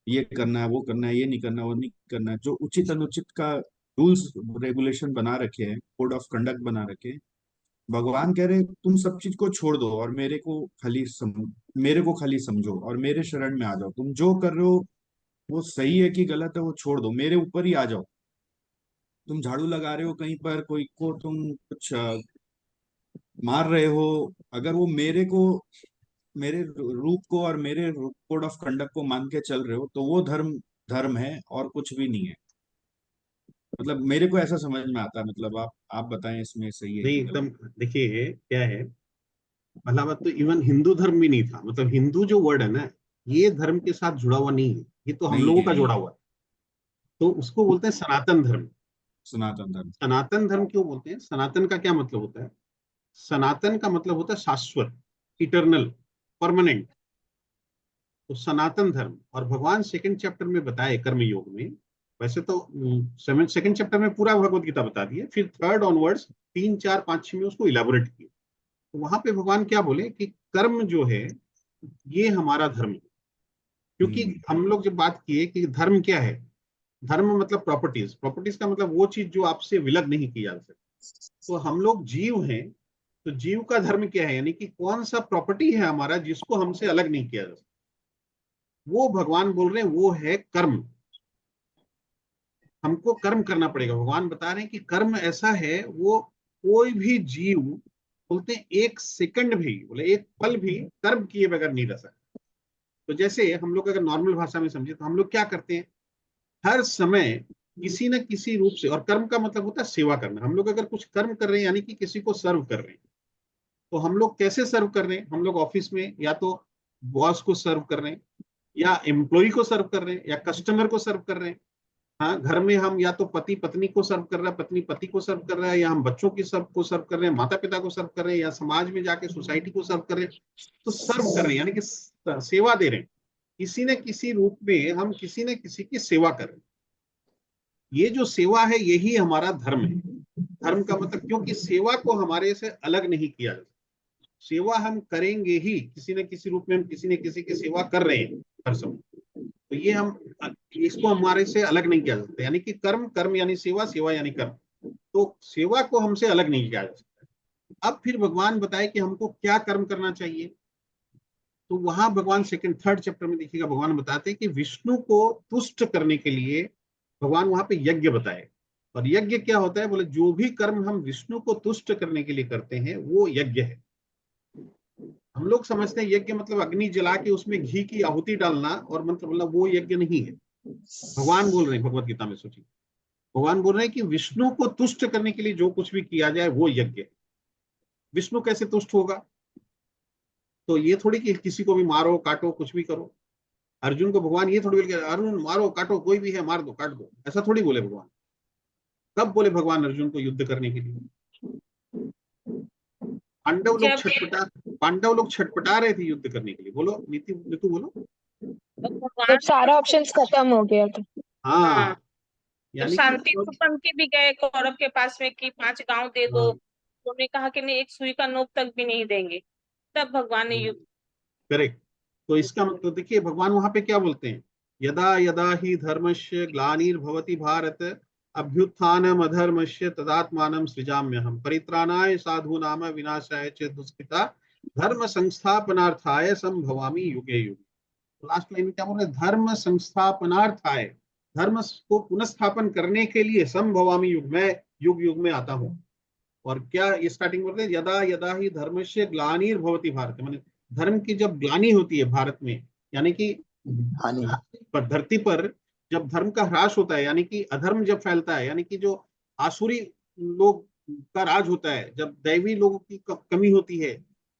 ये करना है, वो करना है, ये नहीं करना, वो नहीं करना है। जो उचित अनुचित का रूल्स रेगुलेशन बना रखे हैं, कोड ऑफ कंडक्ट बना रखे हैं, भगवान कह रहे हैं, तुम सब चीज को छोड़ दो और मेरे को खाली समझो और मेरे शरण में आ जाओ। तुम जो कर रहे हो वो सही है कि गलत है वो छोड़ दो, मेरे ऊपर ही आ जाओ। तुम झाड़ू लगा रहे हो कहीं पर, कोई को तुम कुछ मार रहे हो, अगर वो मेरे रूप को और मेरे कोड ऑफ कंडक्ट को मान के चल रहे हो, तो वो धर्म धर्म है और कुछ भी नहीं है। मतलब मेरे को ऐसा समझ में आता है। मतलब आप बताएं इसमें सही है नहीं, कि गलत। एकदम। देखिए क्या है, पहला बात तो इवन हिंदू धर्म भी नहीं था। मतलब हिंदू जो वर्ड है ना, ये धर्म के साथ जुड़ा हुआ नहीं है, ये तो हम नहीं लोगों है, का नहीं जुड़ा है। हुआ है। तो उसको बोलते हैं सनातन धर्म। सनातन धर्म। सनातन धर्म क्यों बोलते हैं? सनातन का क्या मतलब होता है? सनातन का मतलब होता है शाश्वत, इटरनल, परमानेंट। तो सनातन धर्म, और भगवान सेकंड चैप्टर में बताए कर्म योग में। वैसे तो सेकंड चैप्टर में पूरा भगवत गीता बता दिए, फिर थर्ड ऑनवर्ड्स 3, 4, 5, 6 में उसको इलेबोरेट किए। तो वहां पे भगवान क्या बोले कि कर्म जो है ये हमारा धर्म है। क्योंकि हम्म। हम लोग जब बात किए कि धर्म क्या है, धर्म मतलब प्रॉपर्टीज। प्रॉपर्टीज का मतलब वो चीज जो आपसे विलग नहीं की जा सकती। तो हम लोग जीव हैं, तो जीव का धर्म क्या है, यानी कि कौन सा प्रॉपर्टी है हमारा जिसको हमसे अलग नहीं किया जा सकता, वो भगवान बोल रहे हैं वो है कर्म। हमको कर्म करना पड़ेगा। भगवान बता रहे हैं कि कर्म ऐसा है, वो कोई भी जीव, बोलते हैं एक सेकंड भी, बोले एक पल भी कर्म किए बगैर नहीं रह सकता। तो जैसे हम लोग अगर नॉर्मल भाषा में समझे तो हम लोग क्या करते हैं, हर समय किसी न किसी रूप से, और कर्म का मतलब होता है सेवा करना। हम लोग अगर कुछ कर्म कर रहे हैं यानी कि किसी को सर्व कर रहे हैं, तो हम लोग कैसे सर्व कर रहे हैं? हम लोग ऑफिस में या तो बॉस को सर्व कर रहे हैं, या एम्प्लॉय को सर्व कर रहे हैं, या कस्टमर को सर्व कर रहे हैं। हाँ, घर में हम या तो पति पत्नी को सर्व कर रहा है, पत्नी पति को सर्व कर रहा है, या हम बच्चों की सब को सर्व कर रहे हैं, माता पिता को सर्व कर रहे हैं, या समाज में जाके सोसाइटी को सर्व कर रहे हैं। तो सर्व कर रहे हैं यानी कि सेवा दे रहे हैं। किसी न किसी रूप में हम किसी न किसी की सेवा कर रहे हैं। ये जो सेवा है यही हमारा धर्म है। धर्म का मतलब, क्योंकि सेवा को हमारे से अलग नहीं किया जाता। सेवा हम करेंगे ही, किसी न किसी रूप में हम किसी न किसी की सेवा कर रहे हैं हर समय। तो ये हम, इसको हमारे से अलग नहीं किया जा सकता। यानी कि कर्म, कर्म यानी सेवा, सेवा यानी कर्म। तो सेवा को हमसे अलग नहीं किया जा सकता। अब फिर भगवान बताए कि हमको क्या कर्म करना चाहिए। तो वहां भगवान सेकंड थर्ड चैप्टर में देखिएगा, भगवान बताते हैं कि विष्णु को तुष्ट करने के लिए भगवान वहां पे यज्ञ बताए। और यज्ञ क्या होता है? बोले जो भी कर्म हम विष्णु को तुष्ट करने के लिए करते हैं वो यज्ञ है। हम लोग समझते हैं यज्ञ मतलब अग्नि जला के उसमें घी की आहुति डालना, और मतलब वो यज्ञ नहीं है। भगवान बोल रहे हैं भगवत गीता में, सोचिए, भगवान बोल रहे हैं कि विष्णु को तुष्ट करने के लिए जो कुछ भी किया जाए वो यज्ञ है। विष्णु कैसे तुष्ट होगा? तो ये थोड़ी कि किसी को भी मारो काटो कुछ भी करो। अर्जुन को भगवान ये थोड़ी बोल के अर्जुन मारो काटो, कोई भी है मार दो काट दो, ऐसा थोड़ी बोले भगवान। कब बोले भगवान अर्जुन को युद्ध करने के लिए? पांडव लोग जब छटपटा पांडव लोग छटपटा रहे थे युद्ध करने के लिए। बोलो नीति, नीतू बोलो। जब भगवान, सारा ऑप्शंस खत्म हो गया था। हाँ, हाँ, जब यानी कि शांति कुपन के भी गए कौरव के पास में कि 5 गांव दे दो, हाँ, तो उन्होंने कहा कि नहीं, एक सुई का नोक तक भी नहीं देंगे। तब भगवान ने युद्ध। करेक्ट। तो इसका मतलब देखिए भगवान वहां पे क्या बोलते हैं, यदा यदा ही धर्मस्य ग्लानिर्भवति भारत अभ्युत्थानम अधर्मस्य तदात्मानं सृजाम्यहम् परित्राणाय साधूनाम विनाशाय च दुष्कृता धर्म संस्थापनार्थाय संभवामि युगे युगे। लास्ट लाइन में क्या बोल रहे हैं? धर्म संस्थापनार्थाय, धर्म को पुनस्थापन करने के लिए संभवामि युग, मैं युग युग में आता हूँ। और क्या ये स्टार्टिंग बोलते हैं, यदा यदा ही धर्मस्य ग्लानिर्भवति भारत, माने धर्म की जब ग्लानि होती है भारत में, यानी कि हानि। धरती पर जब धर्म का ह्रास होता है, यानी कि अधर्म जब फैलता है, यानी कि जो आसुरी लोग का राज होता है, जब दैवी लोगों की कमी होती है,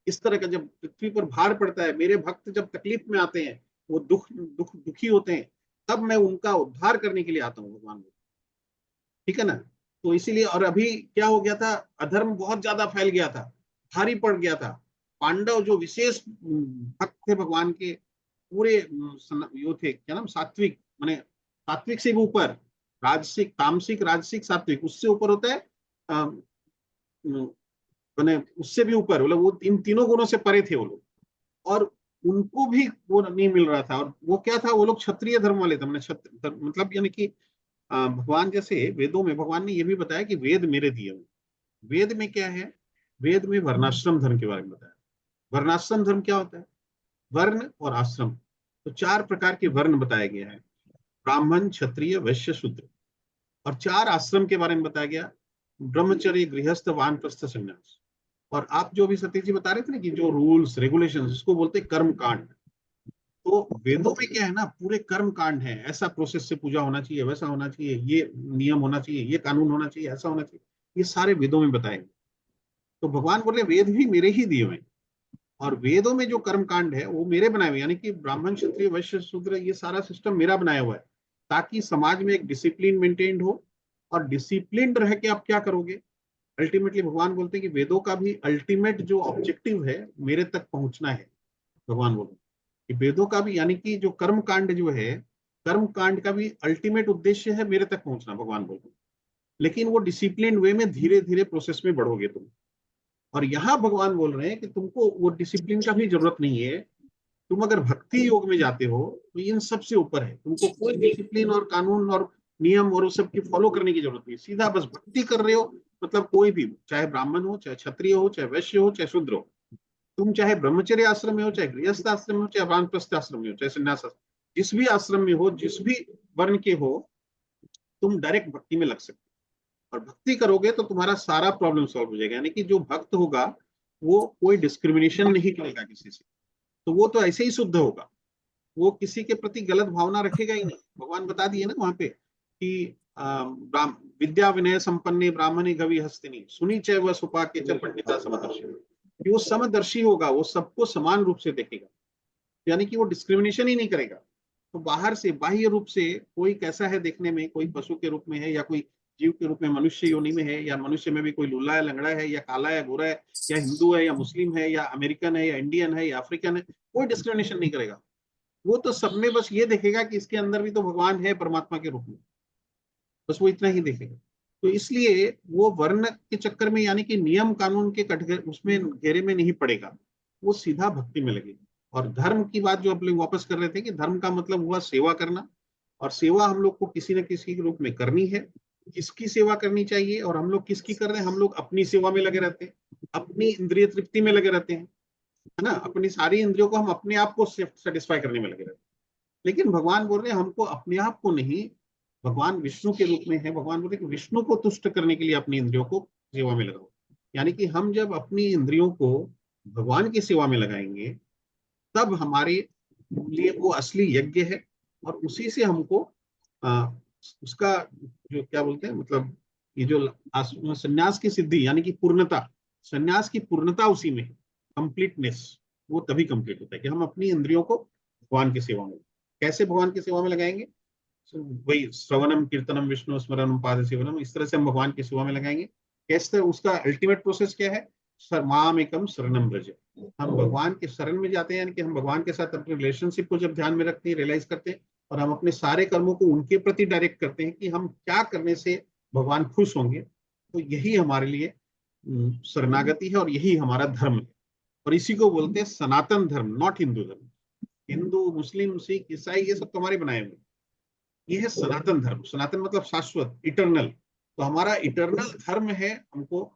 इस तरह का जब पृथ्वी पर भार पड़ता है, मेरे भक्त जब तकलीफ में आते हैं, वो दुखी होते हैं, तब मैं उनका उद्धार करने के लिए आता हूँ भगवान। ठीक है ना? तो इसीलिए, और अभी क्या हो गया था, अधर्म बहुत ज्यादा फैल गया था, भारी पड़ गया था। पांडव जो विशेष भक्त थे भगवान के, पूरे यो थे, क्या नाम, सात्विक, माने सात्विक से भी ऊपर, राजसिक, तामसिक, राजसिक, सात्विक, उससे ऊपर होता है माने उससे भी ऊपर, मतलब वो इन तीनों गुणों से परे थे वो लोग। और उनको भी वो नहीं मिल रहा था। और वो क्या था, वो लोग क्षत्रिय धर्म वाले थे, मतलब यानी कि भगवान जैसे वेदों में भगवान ने ये भी बताया कि वेद मेरे दिए हुए। वेद में क्या है? वेद में वर्णाश्रम धर्म के बारे में बताया। वर्णाश्रम धर्म क्या होता है? वर्ण और आश्रम, तो 4 प्रकार के वर्ण बताया गया है, ब्राह्मण, क्षत्रिय, वैश्य, शूद्र। और 4 आश्रम के बारे में बताया गया, ब्रह्मचर्य, गृहस्थ, वानप्रस्थ, संन्यास। और आप जो भी सतीश जी बता रहे थे ना कि जो रूल्स रेगुलेशंस, इसको बोलते हैं कर्म कांड। तो वेदों में क्या है ना, पूरे कर्म कांड है, ऐसा प्रोसेस से पूजा होना चाहिए, वैसा होना चाहिए, ये नियम होना चाहिए, ये कानून होना चाहिए, ऐसा होना चाहिए, ये सारे वेदों में बताए। तो भगवान बोले वेद भी मेरे ही दिए हुए हैं, और वेदों में जो कर्म कांड है वो मेरे बनाए हुए, यानी कि ब्राह्मण क्षत्रिय वैश्य शूद्र ये सारा सिस्टम मेरा बनाया हुआ है, ताकि समाज में एक डिसिप्लिन मेंटेन्ड हो। और डिसिप्लिन रह के आप क्या करोगे, अल्टीमेटली भगवान बोलते हैं कि वेदों का भी अल्टीमेट जो ऑब्जेक्टिव है मेरे तक पहुंचना है। भगवान बोलते हैं कि वेदों का भी, यानी कि जो कर्म कांड जो है, कर्म कांड का भी अल्टीमेट उद्देश्य है मेरे तक पहुंचना, भगवान बोलते हैं। लेकिन वो डिसिप्लिन वे में धीरे धीरे प्रोसेस में बढ़ोगे तुम। और यहाँ भगवान बोल रहे हैं कि तुमको वो डिसिप्लिन का भी जरूरत नहीं है। तुम अगर भक्ति योग में जाते हो तो इन सब से ऊपर है, तुमको कोई डिसिप्लिन और कानून और नियम और उस सब की फॉलो करने की जरूरत नहीं, सीधा बस भक्ति कर रहे हो। मतलब कोई भी, चाहे ब्राह्मण हो, चाहे क्षत्रिय हो, चाहे वैश्य हो, चाहे शूद्र हो, तुम चाहे ब्रह्मचर्य आश्रम में हो, चाहे गृहस्थ आश्रम में हो, चाहे वानप्रस्थ आश्रम में हो, चाहे संन्यास आश्रम, जिस भी आश्रम में हो, जिस भी वर्ण के हो, तुम डायरेक्ट भक्ति में लग सकते हो। और भक्ति करोगे तो तुम्हारा सारा प्रॉब्लम सॉल्व हो जाएगा, यानी कि जो भक्त होगा वो कोई डिस्क्रिमिनेशन नहीं करेगा किसी से, तो वो तो ऐसे ही शुद्ध होगा, वो किसी के प्रति गलत भावना रखेगा ही नहीं। भगवान बता दिए ना वहां पे कि विद्या विनय संपन्ने ब्राह्मणे गवि हस्तिनी सुनी चय व सुपा के च पंडिता समदर्शी, कि वो समदर्शी होगा, वो सबको समान रूप से देखेगा, यानी कि वो डिस्क्रिमिनेशन ही नहीं करेगा। तो बाहर से बाह्य रूप से कोई कैसा है देखने में, कोई पशु के रूप में है, या कोई जीव के रूप में मनुष्य योनि में है, या मनुष्य में भी कोई लूला है, लंगड़ा है, या काला है, गोरा है, या हिंदू है, या मुस्लिम है, या अमेरिकन है, या इंडियन है, या अफ्रीकन है, कोई डिस्क्रिमिनेशन नहीं करेगा। वो तो सब में बस ये देखेगा कि इसके अंदर भी तो भगवान है परमात्मा के रूप में, बस वो इतना ही देखेगा। तो इसलिए वो वर्ण के चक्कर में, यानी कि नियम कानून के कटघरे उसमें घेरे में नहीं पड़ेगा, वो सीधा भक्ति में लगेगा। और धर्म की बात जो आप लोग वापस कर रहे थे कि धर्म का मतलब हुआ सेवा करना, और सेवा हम लोग को किसी न किसी के रूप में करनी है। किसकी सेवा करनी चाहिए, और हम लोग किसकी कर रहे हैं, हम लोग अपनी सेवा में लगे रहते हैं, अपनी इंद्रिय तृप्ति में लगे रहते हैं, है ना, अपनी सारी इंद्रियों को हम अपने आप को सेटिस्फाई करने में लगे रहते हैं। लेकिन भगवान बोल रहे हैं हमको अपने आप को नहीं, भगवान विष्णु के रूप में है, भगवान बोल रहे हैं कि विष्णु को तुष्ट करने के लिए अपनी इंद्रियों को सेवा में लगाओ। यानी कि हम जब अपनी इंद्रियों को भगवान की सेवा में लगाएंगे, तब हमारे लिए वो असली यज्ञ है, और उसी से हमको उसका जो क्या बोलते हैं, मतलब ये जो संन्यास की सिद्धि, यानी कि पूर्णता, संन्यास की पूर्णता उसी में है, कंप्लीटनेस, वो तभी कंप्लीट होता है कि हम अपनी इंद्रियों को भगवान की सेवा में, कैसे भगवान की सेवा में लगाएंगे, वही श्रवणम कीर्तनम विष्णु स्मरणम पाद सेवनम, इस तरह से हम भगवान की सेवा में लगाएंगे। कैसे, उसका अल्टीमेट प्रोसेस क्या है, माम एकम शरणम ब्रज, हम भगवान के शरण में जाते हैं, यानी कि हम भगवान के साथ अपने रिलेशनशिप को जब ध्यान में रखते हैं, रियलाइज करते हैं, और हम अपने सारे कर्मों को उनके प्रति डायरेक्ट करते हैं कि हम क्या करने से भगवान खुश होंगे, तो यही हमारे लिए शरणागति है, और यही हमारा धर्म है। और इसी को बोलते हैं सनातन धर्म, नॉट हिंदू धर्म। हिंदू मुस्लिम सिख ईसाई ये सब तुम्हारे बनाए हुए, ये है सनातन धर्म। सनातन मतलब शाश्वत, इटर्नल। तो हमारा इटर्नल धर्म है हमको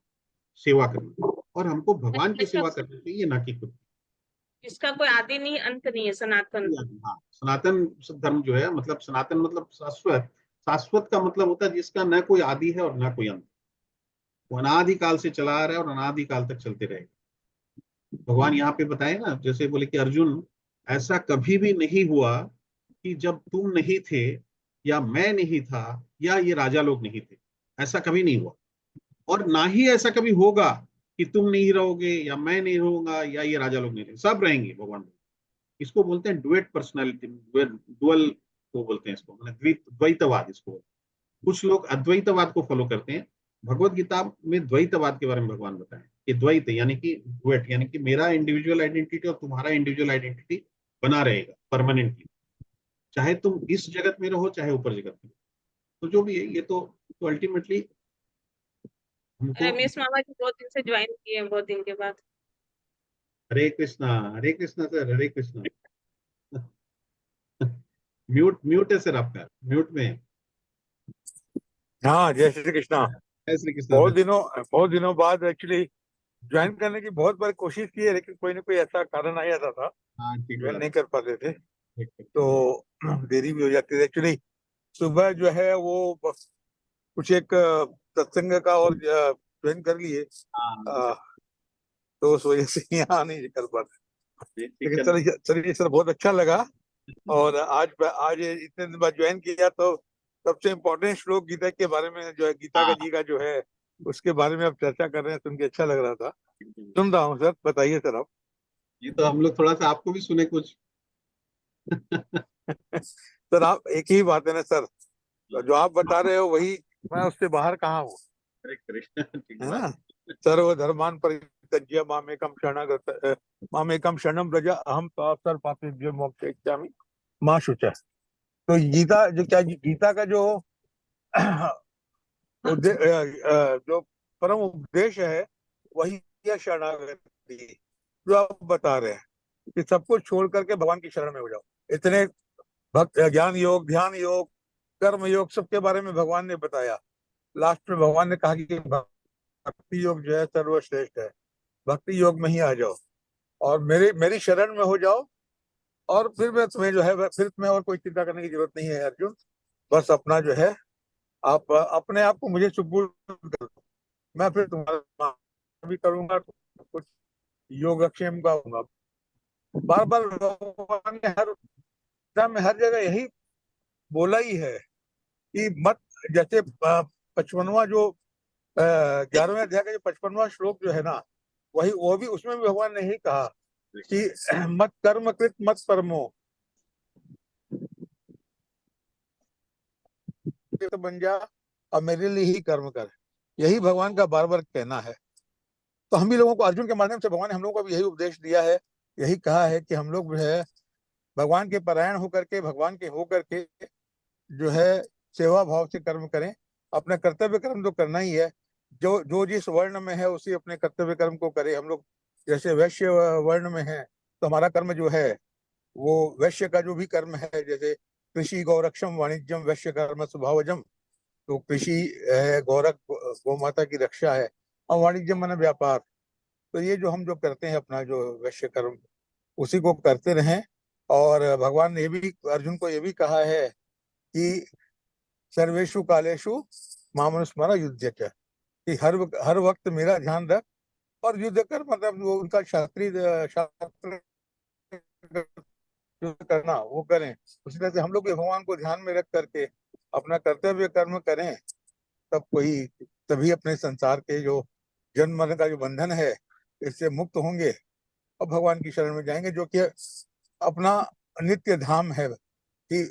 सेवा करना, और हमको भगवान की सेवा करनी चाहिए, ना कि खुद। इसका कोई आदि नहीं अंत नहीं है सनातन। हाँ, सनातन धर्म जो है, मतलब सनातन मतलब शाश्वत। शाश्वत का मतलब होता है जिसका न कोई आदि है और ना कोई अंत, वो अनादि काल से चला आ रहा है और अनादि काल तक चलते रहेगा। भगवान यहाँ पे बताए ना, जैसे बोले कि अर्जुन, ऐसा कभी भी नहीं हुआ कि जब तुम नहीं थे, या मैं नहीं था, या ये राजा लोग नहीं थे, ऐसा कभी नहीं हुआ। और ना ही ऐसा कभी होगा कि तुम नहीं रहोगे, या मैं नहीं रहूंगा, या ये राजा लोग नहीं रहेंगे, सब रहेंगे भगवान। इसको बोलते हैं डुएट पर्सनालिटी, डुअल को बोलते हैं, इसको द्वैतवाद इसको। कुछ लोग अद्वैतवाद को फॉलो करते हैं। भगवत गीता में द्वैतवाद के बारे में भगवान बताएं कि द्वैत यानी कि डुएट, यानी कि मेरा इंडिविजुअल आइडेंटिटी और तुम्हारा इंडिविजुअल आइडेंटिटी बना रहेगा परमानेंटली, चाहे तुम इस जगत में रहो चाहे ऊपर जगत में। तो जो भी है ये तो अल्टीमेटली हमको। रमेश मामा जी 2 दिन से ज्वाइन किए हैं, बहुत दिन के बाद। हरे कृष्णा सर, हरे कृष्णा। म्यूट म्यूट है सर, आपका म्यूट में है। हाँ, जय श्री कृष्णा। जय श्री कृष्णा सर। बहुत दिनों बाद एक्चुअली ज्वाइन करने की बहुत बार कोशिश की है, लेकिन कोई ना कोई ऐसा कारण आ जाता था, हाँ ठीक ज्वाइन बात नहीं कर पाते थे, है। तो देरी भी हो जाती थी। एक्चुअली सुबह जो है वो कुछ एक सत्संग का और ज्वाइन कर लिए, हाँ तो उस वजह से यहाँ नहीं कर पाते। लेकिन चलो। चलिए चलिए सर, बहुत अच्छा लगा। और आज इतने दिन बाद ज्वाइन किया तो सबसे इम्पोर्टेंट श्लोक गीता के बारे में जो है, गीता का हाँ, जी का जो है उसके बारे में आप चर्चा कर रहे हैं, सुन के अच्छा लग रहा था। सुन रहा हूँ सर, बताइए सर आप। ये तो हम लोग थोड़ा सा आपको भी सुने कुछ। सर आप एक ही बात है ना सर, जो आप बता रहे हो वही, मैं उससे बाहर कहाँ हूँ, हरे कृष्ण, ठीक है बात। ना। सर्वधर्मान् परित्यज्य मामेकम शरणं व्रज अहं त्वा सर्वपापेभ्यो मोक्षयिष्यामि मा शुचः। तो गीता जो क्या, गीता का जो जो परम उपदेश है वही है शरणागति, जो आप बता रहे हैं कि सब कुछ छोड़ करके भगवान की शरण में हो जाओ। इतने भक्त ज्ञान योग, ध्यान योग, कर्म योग, सबके बारे में भगवान ने बताया। लास्ट में भगवान ने कहा कि भक्ति योग जो है सर्वश्रेष्ठ है, भक्ति योग में ही आ जाओ और मेरी मेरी शरण में हो जाओ, और फिर मैं तुम्हें जो है, फिर तुम्हें और कोई चिंता करने की जरूरत नहीं है अर्जुन। बस अपना जो है, आप अपने आप को मुझे सुपुर्द कर दो, मैं फिर तुम्हारा भी करूंगा, कुछ योगक्षेम का होगा। बार बार भगवान ने हर गीता में हर जगह यही बोला ही है कि मत, जैसे 55वां जो 11वें अध्याय का जो 55वां श्लोक जो है ना, वही वो भी, उसमें भी भगवान ने ही कहा कि मत कर्म कृत मत परमो, तो बन जा और मेरे लिए ही कर्म कर। यही भगवान का बार बार कहना है। तो हम भी लोगों को अर्जुन के माध्यम से भगवान ने हम लोगों को भी यही उपदेश दिया है, यही कहा है कि हम लोग जो है भगवान के परायण होकर के, भगवान के होकर के जो है सेवा भाव से कर्म करें। अपना कर्तव्य कर्म तो करना ही है, जो जो जिस वर्ण में है उसी अपने कर्तव्य कर्म को करे। हम लोग जैसे वैश्य वर्ण में है तो हमारा कर्म जो है वो वैश्य का जो भी कर्म है, जैसे कृषि गौरक्षम वाणिज्यम वैश्य कर्म स्वभावजम। तो कृषि है, गौरख गौ माता की रक्षा है, और वाणिज्य मन व्यापार। तो ये जो हम जो करते हैं अपना जो वैश्य कर्म, उसी को करते रहें। और भगवान ने भी अर्जुन को ये भी कहा है कि सर्वेषु कालेषु मामनुस्मर युद्ध च, कि हर वक्त मेरा ध्यान रख और युद्ध कर, मतलब वो उनका शास्त्रीय शास्त्र जो करना वो करें। उसी तरह से हम लोग भी भगवान को ध्यान में रख करके अपना कर्तव्य कर्म करें, तब कोई, तभी अपने संसार के जो जन्म मरण का जो बंधन है इससे मुक्त होंगे और भगवान की शरण में जाएंगे, जो कि अपना नित्य धाम है। कि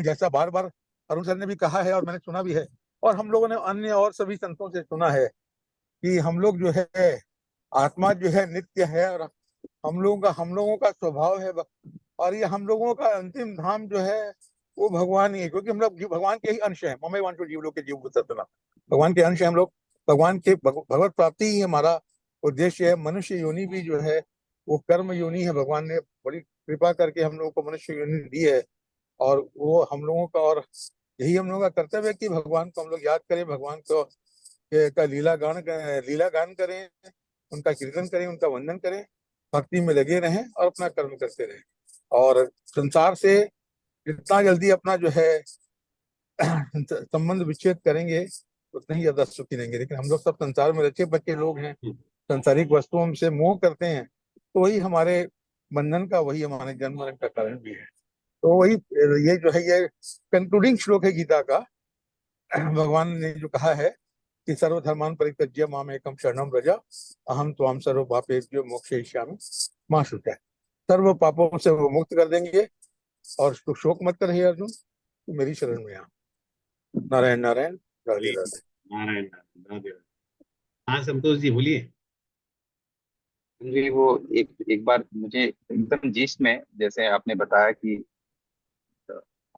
जैसा बार बार अरुण सर ने भी कहा है और मैंने सुना भी है, और हम लोगों ने अन्य और सभी संतों से सुना है कि हम लोग जो है, आत्मा जो है नित्य है, और हम लोगों का स्वभाव है, और ये हम लोगों का अंतिम धाम जो है वो भगवान ही है, क्योंकि हम लोग भगवान के ही अंश हैं। ममई वांटो जीव लोग के जीव सतना, भगवान के अंश हैं हम लोग। भगवान के भगवत प्राप्ति ही हमारा उद्देश्य है। मनुष्य योनि भी जो है वो कर्म योनि है। भगवान ने बड़ी कृपा करके हम लोगों को मनुष्य योनि दी है, और वो हम लोगों का, और यही हम लोगों का कर्तव्य है कि भगवान को हम लोग याद करें, भगवान को का लीला गान करें, उनका कीर्तन करें, उनका वंदन करें, भक्ति में लगे रहें और अपना कर्म करते रहें। और संसार से जितना जल्दी अपना जो है संबंध विच्छेद करेंगे उतना ही ज्यादा सुखी रहेंगे। लेकिन हम लोग सब संसार में रचे बच्चे लोग हैं, संसारिक वस्तुओं से मोह करते हैं, तो वही हमारे बंधन का, वही हमारे जन्म मरण का कारण भी है। तो वही ये जो है, ये कंक्लूडिंग श्लोक है गीता का। भगवान ने जो कहा है कि सर्वधर्मान परित्यज्य माम एकम शरणम व्रज अहम त्वाम सर्व पापेभ्यो मोक्षयिष्यामि मा शुचः। सर्व पापों से वो मुक्त कर देंगे, और शोक मत करिए अर्जुन, तू मेरी शरण में आ। नारायण नारायण, राधे राधे। नारायण नारायण, राधे राधे। हाँ संतोष जी बोलिए। जी, वो एक एक बार मुझे एकदम जिस में, जैसे आपने बताया कि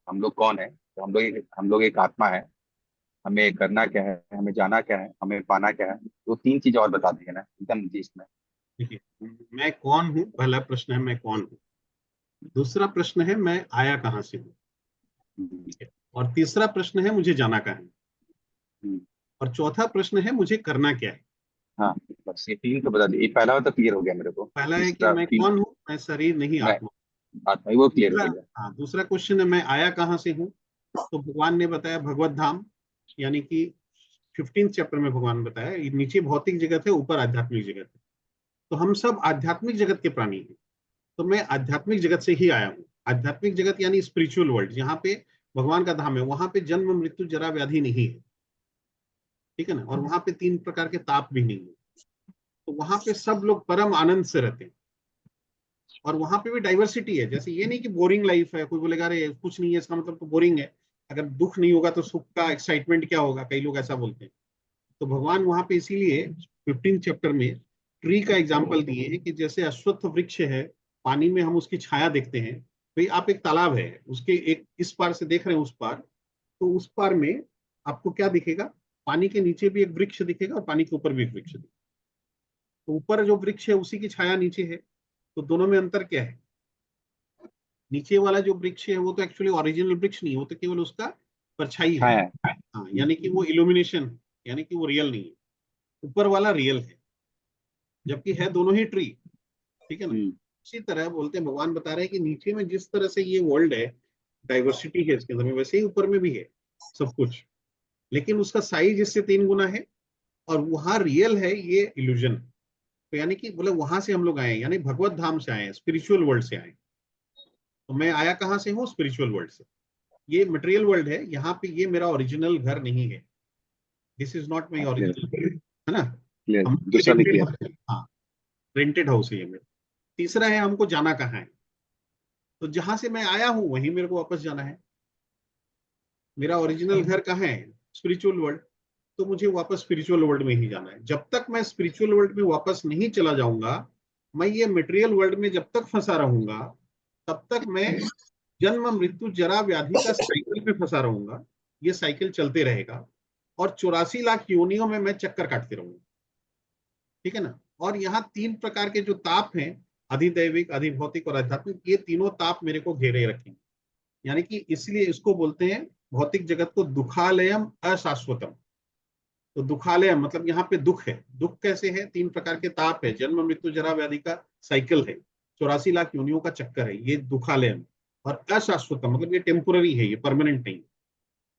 हम लोग कौन है, तो हम लोग एक आत्मा है। हमें करना क्या है, हमें जाना क्या है, हमें पाना क्या है, तो तीन चीज और बता दीजिए ना एकदम जिस में। देखिए, मैं कौन हूँ, पहला प्रश्न है मैं कौन हूँ। दूसरा प्रश्न है मैं आया कहाँ से हूँ। हम्म, ठीक है। और तीसरा प्रश्न है मुझे जाना कहाँ है। हम्म, और चौथा प्रश्न है मुझे करना क्या है। हाँ, बस ये तीन तो बता दीजिए। पहला तो क्लियर हो गया मेरे को, पहला है कि तीसरा मैं तीन, कौन हूँ, मैं शरीर नहीं मैं आत्मा। आत्मा, वो क्लियर दूसरा, हो गया। हाँ, दूसरा क्वेश्चन है मैं आया कहाँ से हूँ। तो भगवान ने बताया भगवत धाम, यानी कि 15 चैप्टर में भगवान ने बताया, ये नीचे भौतिक जगत है, ऊपर आध्यात्मिक जगत है। तो हम सब आध्यात्मिक जगत के प्राणी हैं। तो मैं आध्यात्मिक जगत से ही आया हूँ। आध्यात्मिक जगत यानी स्पिरिचुअल वर्ल्ड, जहाँ पे भगवान का धाम है, वहां पे जन्म मृत्यु जरा व्याधि नहीं है, ठीक है ना, और वहां पे 3 प्रकार के ताप भी नहीं है। तो वहां पे सब लोग परम आनंद से रहते हैं, और वहां पे भी डाइवर्सिटी है। जैसे ये नहीं कि बोरिंग लाइफ है, कोई बोलेगा अरे कुछ नहीं है, इसका मतलब तो बोरिंग है, अगर दुख नहीं होगा तो सुख का एक्साइटमेंट क्या होगा, कई लोग ऐसा बोलते हैं। तो भगवान वहां पे इसीलिए 15 चैप्टर में ट्री का एग्जाम्पल दिए हैं कि जैसे अश्वत्थ वृक्ष है, पानी में हम उसकी छाया देखते हैं, भाई आप एक तालाब है, उसके एक इस पार से देख रहे हैं उस पार, तो उस पार में आपको क्या दिखेगा, पानी के नीचे भी एक वृक्ष दिखेगा और पानी के ऊपर भी एक वृक्ष दिखेगा। तो ऊपर जो वृक्ष है उसी की छाया नीचे है, तो दोनों में अंतर क्या है? नीचे वाला जो वृक्ष है वो तो एक्चुअली ओरिजिनल वृक्ष नहीं, वो तो केवल उसका परछाई है। हाँ, यानी कि वो इल्यूमिनेशन, यानी कि वो रियल नहीं है। ऊपर वाला रियल है, जबकि है दोनों ही ट्री, ठीक है ना। इसी तरह बोलते हैं, भगवान बता रहे हैं कि नीचे में जिस तरह से ये वर्ल्ड है, डाइवर्सिटी है इसके अंदर में, वैसे ही ऊपर में भी है सब कुछ, लेकिन उसका साइज इससे 3 गुना है, और वहां रियल है, ये इल्यूजन। तो यानी कि बोले वहां से हम लोग आए हैं, यानी भगवत धाम से आए हैं, स्पिरिचुअल वर्ल्ड से आए हैं। तो मैं आया कहाँ से हूँ? स्पिरिचुअल वर्ल्ड से। ये मटेरियल वर्ल्ड है, यहाँ पे ये मेरा ओरिजिनल घर नहीं है। This is not my original, है ना। हम हाँ, रेंटेड हाउस है ये मेरा। तीसरा है, हमको जाना कहाँ है? तो जहां से मैं आया हूं वहीं मेरे को वापस जाना है। मेरा ओरिजिनल घर कहाँ है? Spiritual world. तो मुझे वापस स्पिरिचुअल वर्ल्ड में ही जाना है। जब तक मैं स्पिरिचुअल वर्ल्ड में वापस नहीं चला जाऊंगा, मैं ये मटेरियल वर्ल्ड में जब तक फंसा रहूंगा, तब तक मैं जन्म मृत्यु जरा व्याधि का साइकिल में फंसा रहूंगा। ये साइकिल चलते रहेगा, और 84 लाख योनियों में मैं चक्कर काटते रहूंगा, ठीक है ना। और यहाँ 3 प्रकार के जो ताप हैं, अधिदैविक, अधिभौतिक और आध्यात्मिक, ये तीनों ताप मेरे को घेरे रखेंगे। यानी कि इसलिए इसको बोलते हैं भौतिक जगत को दुखालयम अशाश्वतम। तो दुखालयम मतलब यहाँ पे दुख है। दुख कैसे है? 3 प्रकार के ताप है, जन्म मृत्यु जरा व्याधि का साइकिल है, 84 लाख योनियों का चक्कर है, ये दुखालयम। और अशाश्वतम मतलब ये टेम्पोररी है, ये परमानेंट नहीं।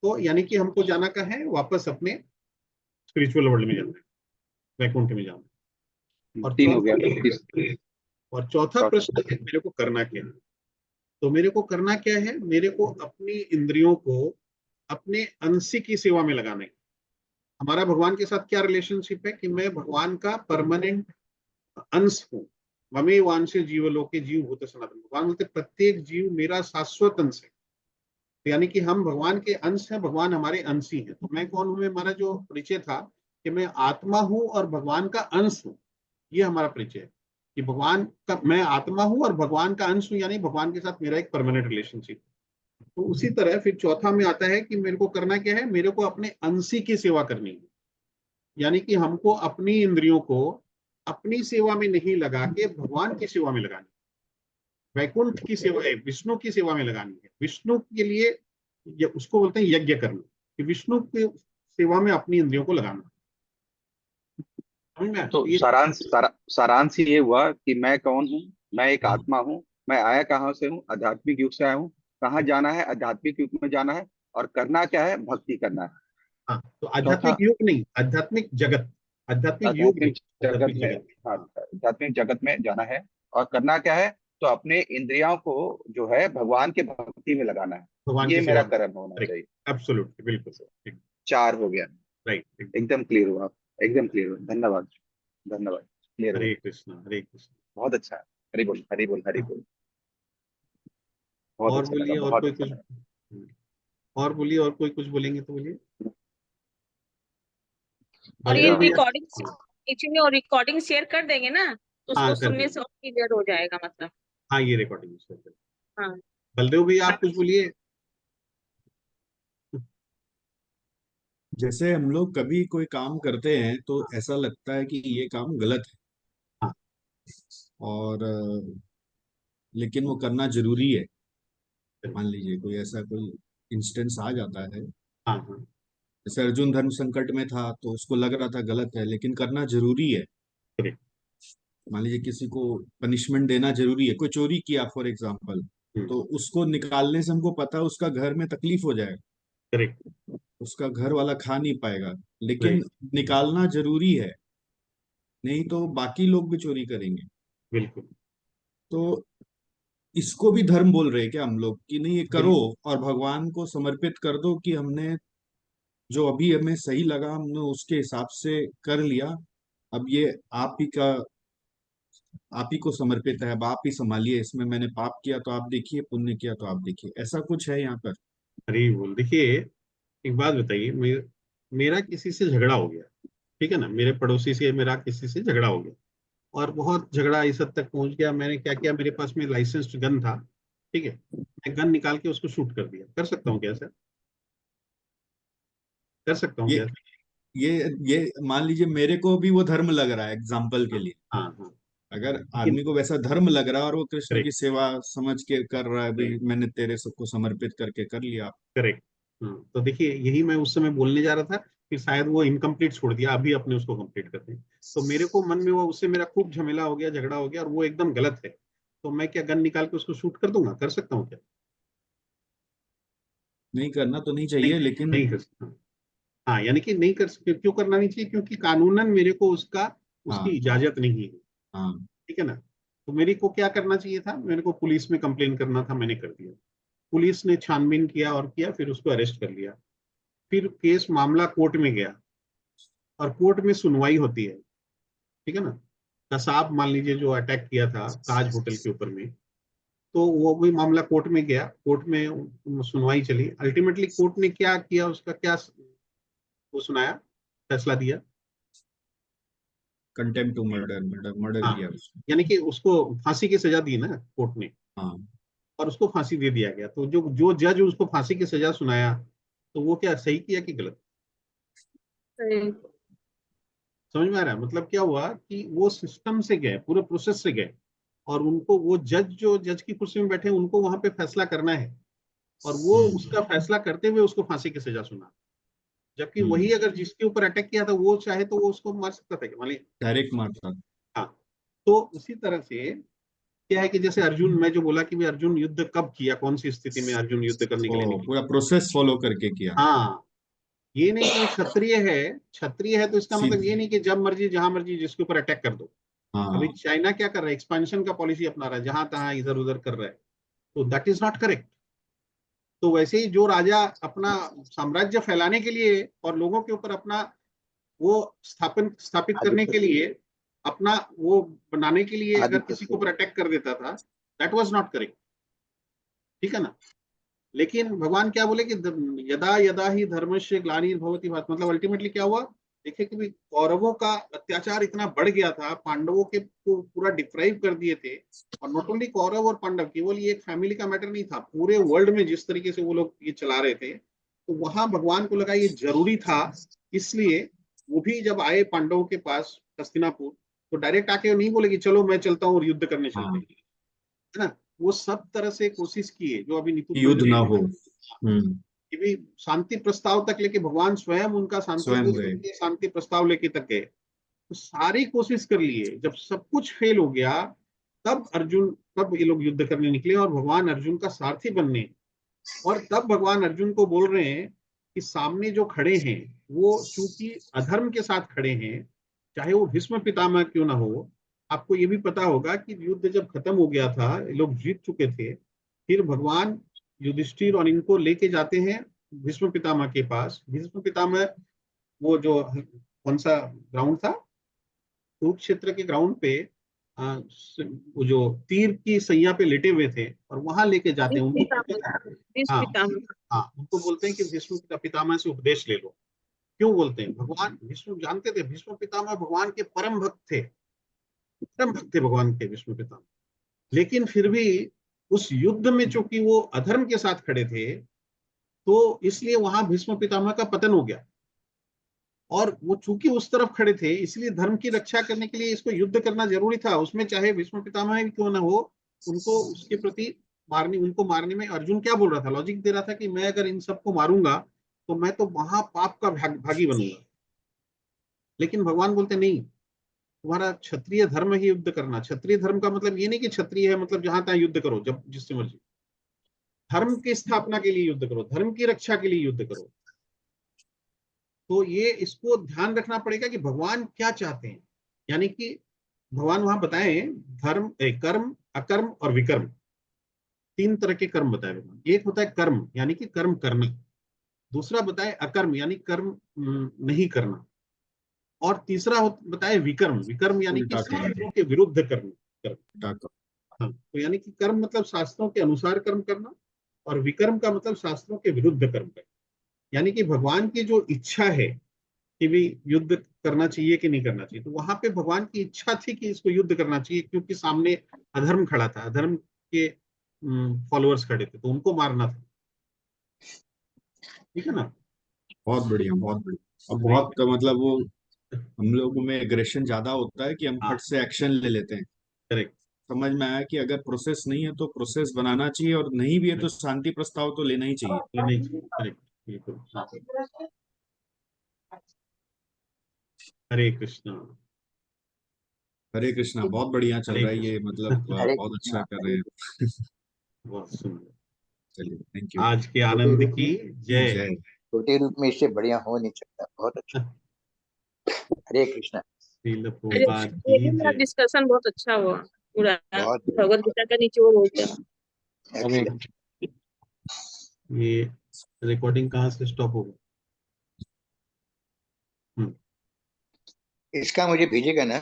तो यानी कि हमको जाना का है वापस अपने स्पिरिचुअल वर्ल्ड में जाना है, वैकुंठ में जाना है। और 3 हो गया। और चौथा प्रश्न है, मेरे को करना क्या है? तो मेरे को करना क्या है? मेरे को अपनी इंद्रियों को अपने अंश की सेवा में लगाना है। हमारा भगवान के साथ क्या रिलेशनशिप है कि मैं भगवान का परमानेंट अंश हूँ। ममे वांशे जीवलोके जीव भूत सनातन। भगवान बोलते प्रत्येक जीव मेरा शाश्वत अंश है। तो यानी कि हम भगवान के अंश हैं, भगवान हमारे अंशी हैं। तो मैं कौन हूँ? हमारा जो परिचय था कि मैं आत्मा हूँ और भगवान का अंश हूँ, ये हमारा परिचय है कि भगवान का मैं आत्मा हूँ और भगवान का अंश हूँ, यानी भगवान के साथ मेरा एक परमानेंट रिलेशनशिप। तो उसी तरह फिर चौथा में आता है कि मेरे को करना क्या है? मेरे को अपने अंशी की सेवा करनी है। यानी कि हमको अपनी इंद्रियों को अपनी सेवा में नहीं लगा के भगवान की सेवा में लगानी, वैकुंठ की सेवा है, विष्णु की सेवा में लगानी है। विष्णु के लिए उसको बोलते हैं यज्ञ करना, कि विष्णु की सेवा में अपनी इंद्रियों को लगाना। तो सारांश ये हुआ कि मैं कौन हूँ? मैं एक आत्मा हूँ। मैं आया कहाँ से हूँ? आध्यात्मिक युग से आया हूँ। कहाँ जाना है? आध्यात्मिक युग में जाना है। और करना क्या है? भक्ति करना है। हाँ, तो चौथा, आध्यात्मिक युग नहीं, आध्यात्मिक जगत। आध्यात्मिक युग नहीं, आध्यात्मिक जगत आध्यात्मिक में, जगत। हाँ, हाँ, आध्यात्मिक जगत में जाना है। और करना क्या है? तो अपने इंद्रियों को जो है भगवान के भक्ति में लगाना है। भगवान ये की मेरा सेवा में। कर्म होना चाहिए। एब्सोल्युटली, बिल्कुल सर। 4 हो गया। राइट। एकदम क्लियर हुआ। एकदम क्लियर हुआ। धन्यवाद। धन्यवाद। क्लियर हुआ। हरे कृष्णा, हरे कृष्णा। बहुत अच्छा है। हरि बोल, हरि बोल, हरि बोल। बहुत और अच्छा लगा, बोलिए, और बहुत कोई अच्छा कुछ? लगा। और बोलिए, और कोई कुछ बोलेंगे तो बोलिए। और ये बलदेव भैया। रिकॉर्डिंग और रिकॉर्डिंग शेयर कर देंगे ना, तो हाँ, उसको कर सुनने देंगे। से और क्लियर हो जाएगा मतलब। हाँ, ये रिकॉर्डिंग कर। हाँ। बलदेव भैया आप कुछ बोलिए। जैसे हम लोग कभी कोई काम करते हैं तो ऐसा लगता है कि ये काम गलत है, हाँ, और लेकिन वो करना जरूरी है। चलिए। मान लीजिए कोई ऐसा कोई इंस्टेंस आ जाता है, हाँ, हाँ, जैसे अर्जुन धर्म संकट में था तो उसको लग रहा था गलत है लेकिन करना जरूरी है। करेक्ट। मान लीजिए किसी को पनिशमेंट देना जरूरी है, कोई चोरी किया फॉर एग्जाम्पल, तो उसको निकालने से हमको पता है उसका घर में तकलीफ हो जाएगा, करेक्ट। उसका घर वाला खा नहीं पाएगा, लेकिन राइट। निकालना जरूरी है। नहीं तो बाकी लोग भी चोरी करेंगे। बिल्कुल तो इसको भी धर्म बोल रहे हैं क्या हम लोग कि नहीं ये करो बिल्कुल। और भगवान को समर्पित कर दो कि हमने जो अभी हमें सही लगा हमने उसके हिसाब से कर लिया, अब ये आप ही को समर्पित है, अब आप ही संभालिए, इसमें मैंने पाप किया तो आप देखिए, पुण्य किया तो आप देखिए, ऐसा कुछ है यहाँ पर। अरे बोल देखिए, एक बात बताइए, मेरा किसी से झगड़ा हो गया, ठीक है ना, मेरे पड़ोसी से मेरा किसी से झगड़ा हो गया, और बहुत झगड़ा इस हद तक पहुंच गया, मैंने क्या किया, मेरे पास में लाइसेंस्ड गन था, ठीक है, मैं गन निकाल के उसको शूट कर दिया, कर सकता हूँ क्या सर? कर सकता हूँ ये क्या? ये ये मान लीजिए मेरे को भी वो धर्म लग रहा है एग्जाम्पल के हाँ लिए, हाँ हाँ। अगर लेकिन आदमी को वैसा धर्म लग रहा है और वो कृष्ण की करेक्ट सेवा समझ के कर रहा है, भाई करेक्ट मैंने तेरे सबको समर्पित करके कर लिया। करेक्ट। हाँ, तो देखिए यही मैं उस समय बोलने जा रहा था, फिर शायद वो इनकम्प्लीट छोड़ दिया, अभी अपने उसको कंप्लीट करते हैं। तो मेरे को मन में वो, उससे मेरा खूब झमेला हो गया, झगड़ा हो गया, और वो एकदम गलत है, तो मैं क्या गन निकाल के उसको शूट कर दूंगा? कर सकता हूँ क्या? नहीं करना तो नहीं नहीं, चाहिए लेकिन। नहीं कर सकता। हाँ, यानी कि नहीं कर सकते, क्यों करना नहीं चाहिए? क्योंकि कानूनन मेरे को उसका, उसकी हाँ इजाजत नहीं है, हाँ। ठीक है ना। तो मेरे को क्या करना चाहिए था, मेरे को पुलिस में कंप्लेन करना था, मैंने कर दिया, पुलिस ने छानबीन किया और किया, फिर उसको अरेस्ट कर लिया, फिर केस मामला कोर्ट में गया, और कोर्ट में सुनवाई होती है, ठीक है ना। कसाब मान लीजिए जो अटैक किया था ताज होटल के ऊपर में, तो वो भी मामला कोर्ट में गया, कोर्ट में सुनवाई चली, अल्टीमेटली कोर्ट ने क्या किया, उसका क्या वो सुनाया, फैसला दिया। Contempt to murder, murder murder हाँ, किया उसने। यानी कि उसको फांसी की सजा दी ना कोर्ट ने, हाँ। और उसको फांसी दे दिया गया, तो जो जो जज उसको फांसी की सजा सुनाया, तो वो क्या सही किया कि गलत? सही। समझ में आ रहा है? मतलब क्या हुआ कि वो सिस्टम से गए, पूरे प्रोसेस से गए, और उनको वो जज, जो जज की कुर्सी में बैठे हैं, उनको वहां पे फैसला करना है, और वो हम्म उसका फैसला करते हुए उसको फांसी की सजा सुना। जबकि वही हम्म। अगर जिसके ऊपर अटैक किया था, वो चाहे तो वो उसको मार सकता था मान लीजिए। डायरेक्ट मारता। हाँ, तो उसी तरह से क्या है कि जैसे अर्जुन, मैं जो बोला कि भी अर्जुन युद्ध कब किया, कौन सी स्थिति में अर्जुन युद्ध करने के ओ, लिए निकले। पूरा प्रोसेस फॉलो करके किया। हाँ, ये नहीं कि वो क्षत्रिय है, क्षत्रिय है तो इसका मतलब ये सीध नहीं कि जब मर्जी जहां मर्जी जिसके ऊपर अटैक कर दो। अभी हाँ। चाइना क्या कर रहा है, एक्सपेंशन का पॉलिसी अपना रहा है, जहां तहां इधर उधर कर रहा है, तो दैट इज नॉट करेक्ट। तो वैसे ही जो राजा अपना साम्राज्य फैलाने के लिए और लोगों के ऊपर अपना वो स्थापित करने आधिपत्य के लिए, अपना वो बनाने के लिए अगर किसी के आधिपत्य। ऊपर अटैक कर देता था, दैट वाज नॉट करेक्ट, ठीक है ना। लेकिन भगवान क्या बोले कि यदा यदा ही धर्मस्य ग्लानिर्भवति भात, मतलब अल्टीमेटली क्या हुआ, देखिए कि भाई कौरवों का अत्याचार इतना बढ़ गया था, पांडवों के को पूरा डिप्राइव कर दिए थे, और नॉट ओनली कौरव और पांडव, केवल ये एक फैमिली का मैटर नहीं था, पूरे वर्ल्ड में जिस तरीके से वो लोग ये चला रहे थे, तो वहां भगवान को लगा ये जरूरी था, इसलिए वो भी जब आए पांडवों के पास हस्तिनापुर, तो डायरेक्ट आके नहीं बोले कि चलो मैं चलता हूँ और युद्ध करने चलते हाँ। हैं, है ना। वो सब तरह से कोशिश किए, जो अभी निपुण युद्ध बंधु ना हो। हम्म। कि भी शांति प्रस्ताव तक लेके, भगवान स्वयं उनका शांति स्वयं दूत गए। बनके शांति प्रस्ताव लेके तक गए, तो सारी कोशिश कर लिए, जब सब कुछ फेल हो गया, तब अर्जुन, तब ये लोग युद्ध करने निकले, और भगवान अर्जुन का सारथी बनने, और तब भगवान अर्जुन को बोल रहे हैं कि सामने जो खड़े हैं, वो चूंकि अधर्म के साथ खड़े हैं, चाहे वो भीष्म पितामह क्यों ना हो। आपको ये भी पता होगा कि युद्ध जब खत्म हो गया था, ये लोग जीत चुके थे, फिर भगवान युधिष्ठिर और इनको लेके जाते हैं भीष्म पितामह के पास। भीष्म पितामह वो जो कौन सा ग्राउंड था, कुरुक्षेत्र के ग्राउंड पे, वो जो तीर की सैया पे लेटे हुए थे, और वहां लेके जाते इस हैं उनको, बोलते पितामह, हैं, इस हाँ पितामह। हाँ, उनको बोलते हैं कि भीष्म पितामह से उपदेश ले लो। क्यों बोलते हैं? भगवान विष्णु जानते थे, भीष्म पितामह भगवान के परम भक्त थे, परम भक्त थे भगवान के विष्णु पितामह, लेकिन फिर भी उस युद्ध में चूंकि वो अधर्म के साथ खड़े थे, तो इसलिए वहां भीष्म पितामह का पतन हो गया, और वो चूंकि उस तरफ खड़े थे, इसलिए धर्म की रक्षा करने के लिए इसको युद्ध करना जरूरी था, उसमें चाहे भीष्म पितामह भी क्यों ना हो, उनको उसके प्रति मारने, उनको मारने में अर्जुन क्या बोल रहा था, लॉजिक दे रहा था कि मैं अगर इन सबको मारूंगा, तो मैं तो वहां पाप का भागी बनूंगा। लेकिन भगवान बोलते नहीं, तुम्हारा क्षत्रिय धर्म ही युद्ध करना। क्षत्रिय धर्म का मतलब ये नहीं कि क्षत्रिय है मतलब जहां तहां युद्ध करो, जब जिससे मर्जी, धर्म की स्थापना के लिए युद्ध करो, धर्म की रक्षा के लिए युद्ध करो। तो ये इसको ध्यान रखना पड़ेगा कि भगवान क्या चाहते हैं, यानी कि भगवान वहां बताए धर्म, कर्म, अकर्म और विकर्म, 3 तरह के कर्म बताए भगवान। एक होता है कर्म यानी कि कर्म करना, दूसरा बताए अकर्म यानी कर्म नहीं करना, और तीसरा बताए विकर्म, विकर्म यानी कि उल्टा करना, शास्त्रों के विरुद्ध कर्म कर्म। उल्टा करना। हाँ, तो यानी कि कर्म मतलब शास्त्रों के अनुसार कर्म करना, और विकर्म का मतलब शास्त्रों के विरुद्ध कर्म करना। यानी कि भगवान की जो इच्छा है कि भी युद्ध करना चाहिए कि नहीं करना चाहिए, तो वहां पे भगवान की इच्छा थी कि इसको युद्ध करना चाहिए, क्योंकि सामने अधर्म खड़ा था, अधर्म के फॉलोअर्स खड़े थे, तो उनको मारना था। ठीक है ना? बहुत बढ़िया, बहुत बढ़िया। और तो बहुत मतलब वो हम लोगों में एग्रेशन ज्यादा होता है कि हम हाँ, फट से एक्शन ले लेते हैं। करेक्ट, समझ में आया कि अगर प्रोसेस नहीं है तो प्रोसेस बनाना चाहिए, और नहीं भी है तो शांति प्रस्ताव तो लेना ही चाहिए। नहीं, करेक्ट, बिल्कुल, बिल्कुल। हरे कृष्णा। हरे कृष्णा। बहुत बढ़िया चल हरे रहा है ये, मतलब कृष्णा। हरे बहुत अच्छा कृष्णा। कर रहे हैं। बहुत सुंदर। चलिए, थैंक यू। आज के छोटे आनंद रूप की में, जय। जय। छोटे रूप में इससे बढ़िया हो नहीं सकता। बहुत अच्छा। हरे कृष्णा। श्रील अरे प्रभुपाद ये की भी मेरा जय। डिस्कशन बहुत अच्छा हुआ पूरा, बहुत भगवत गीता का निचोड़ हो गया। अरे, एक्सीलेंट। ये रिकॉर्डिंग कहाँ से स्टॉप होगा? इसका मुझे भेजेगा ना?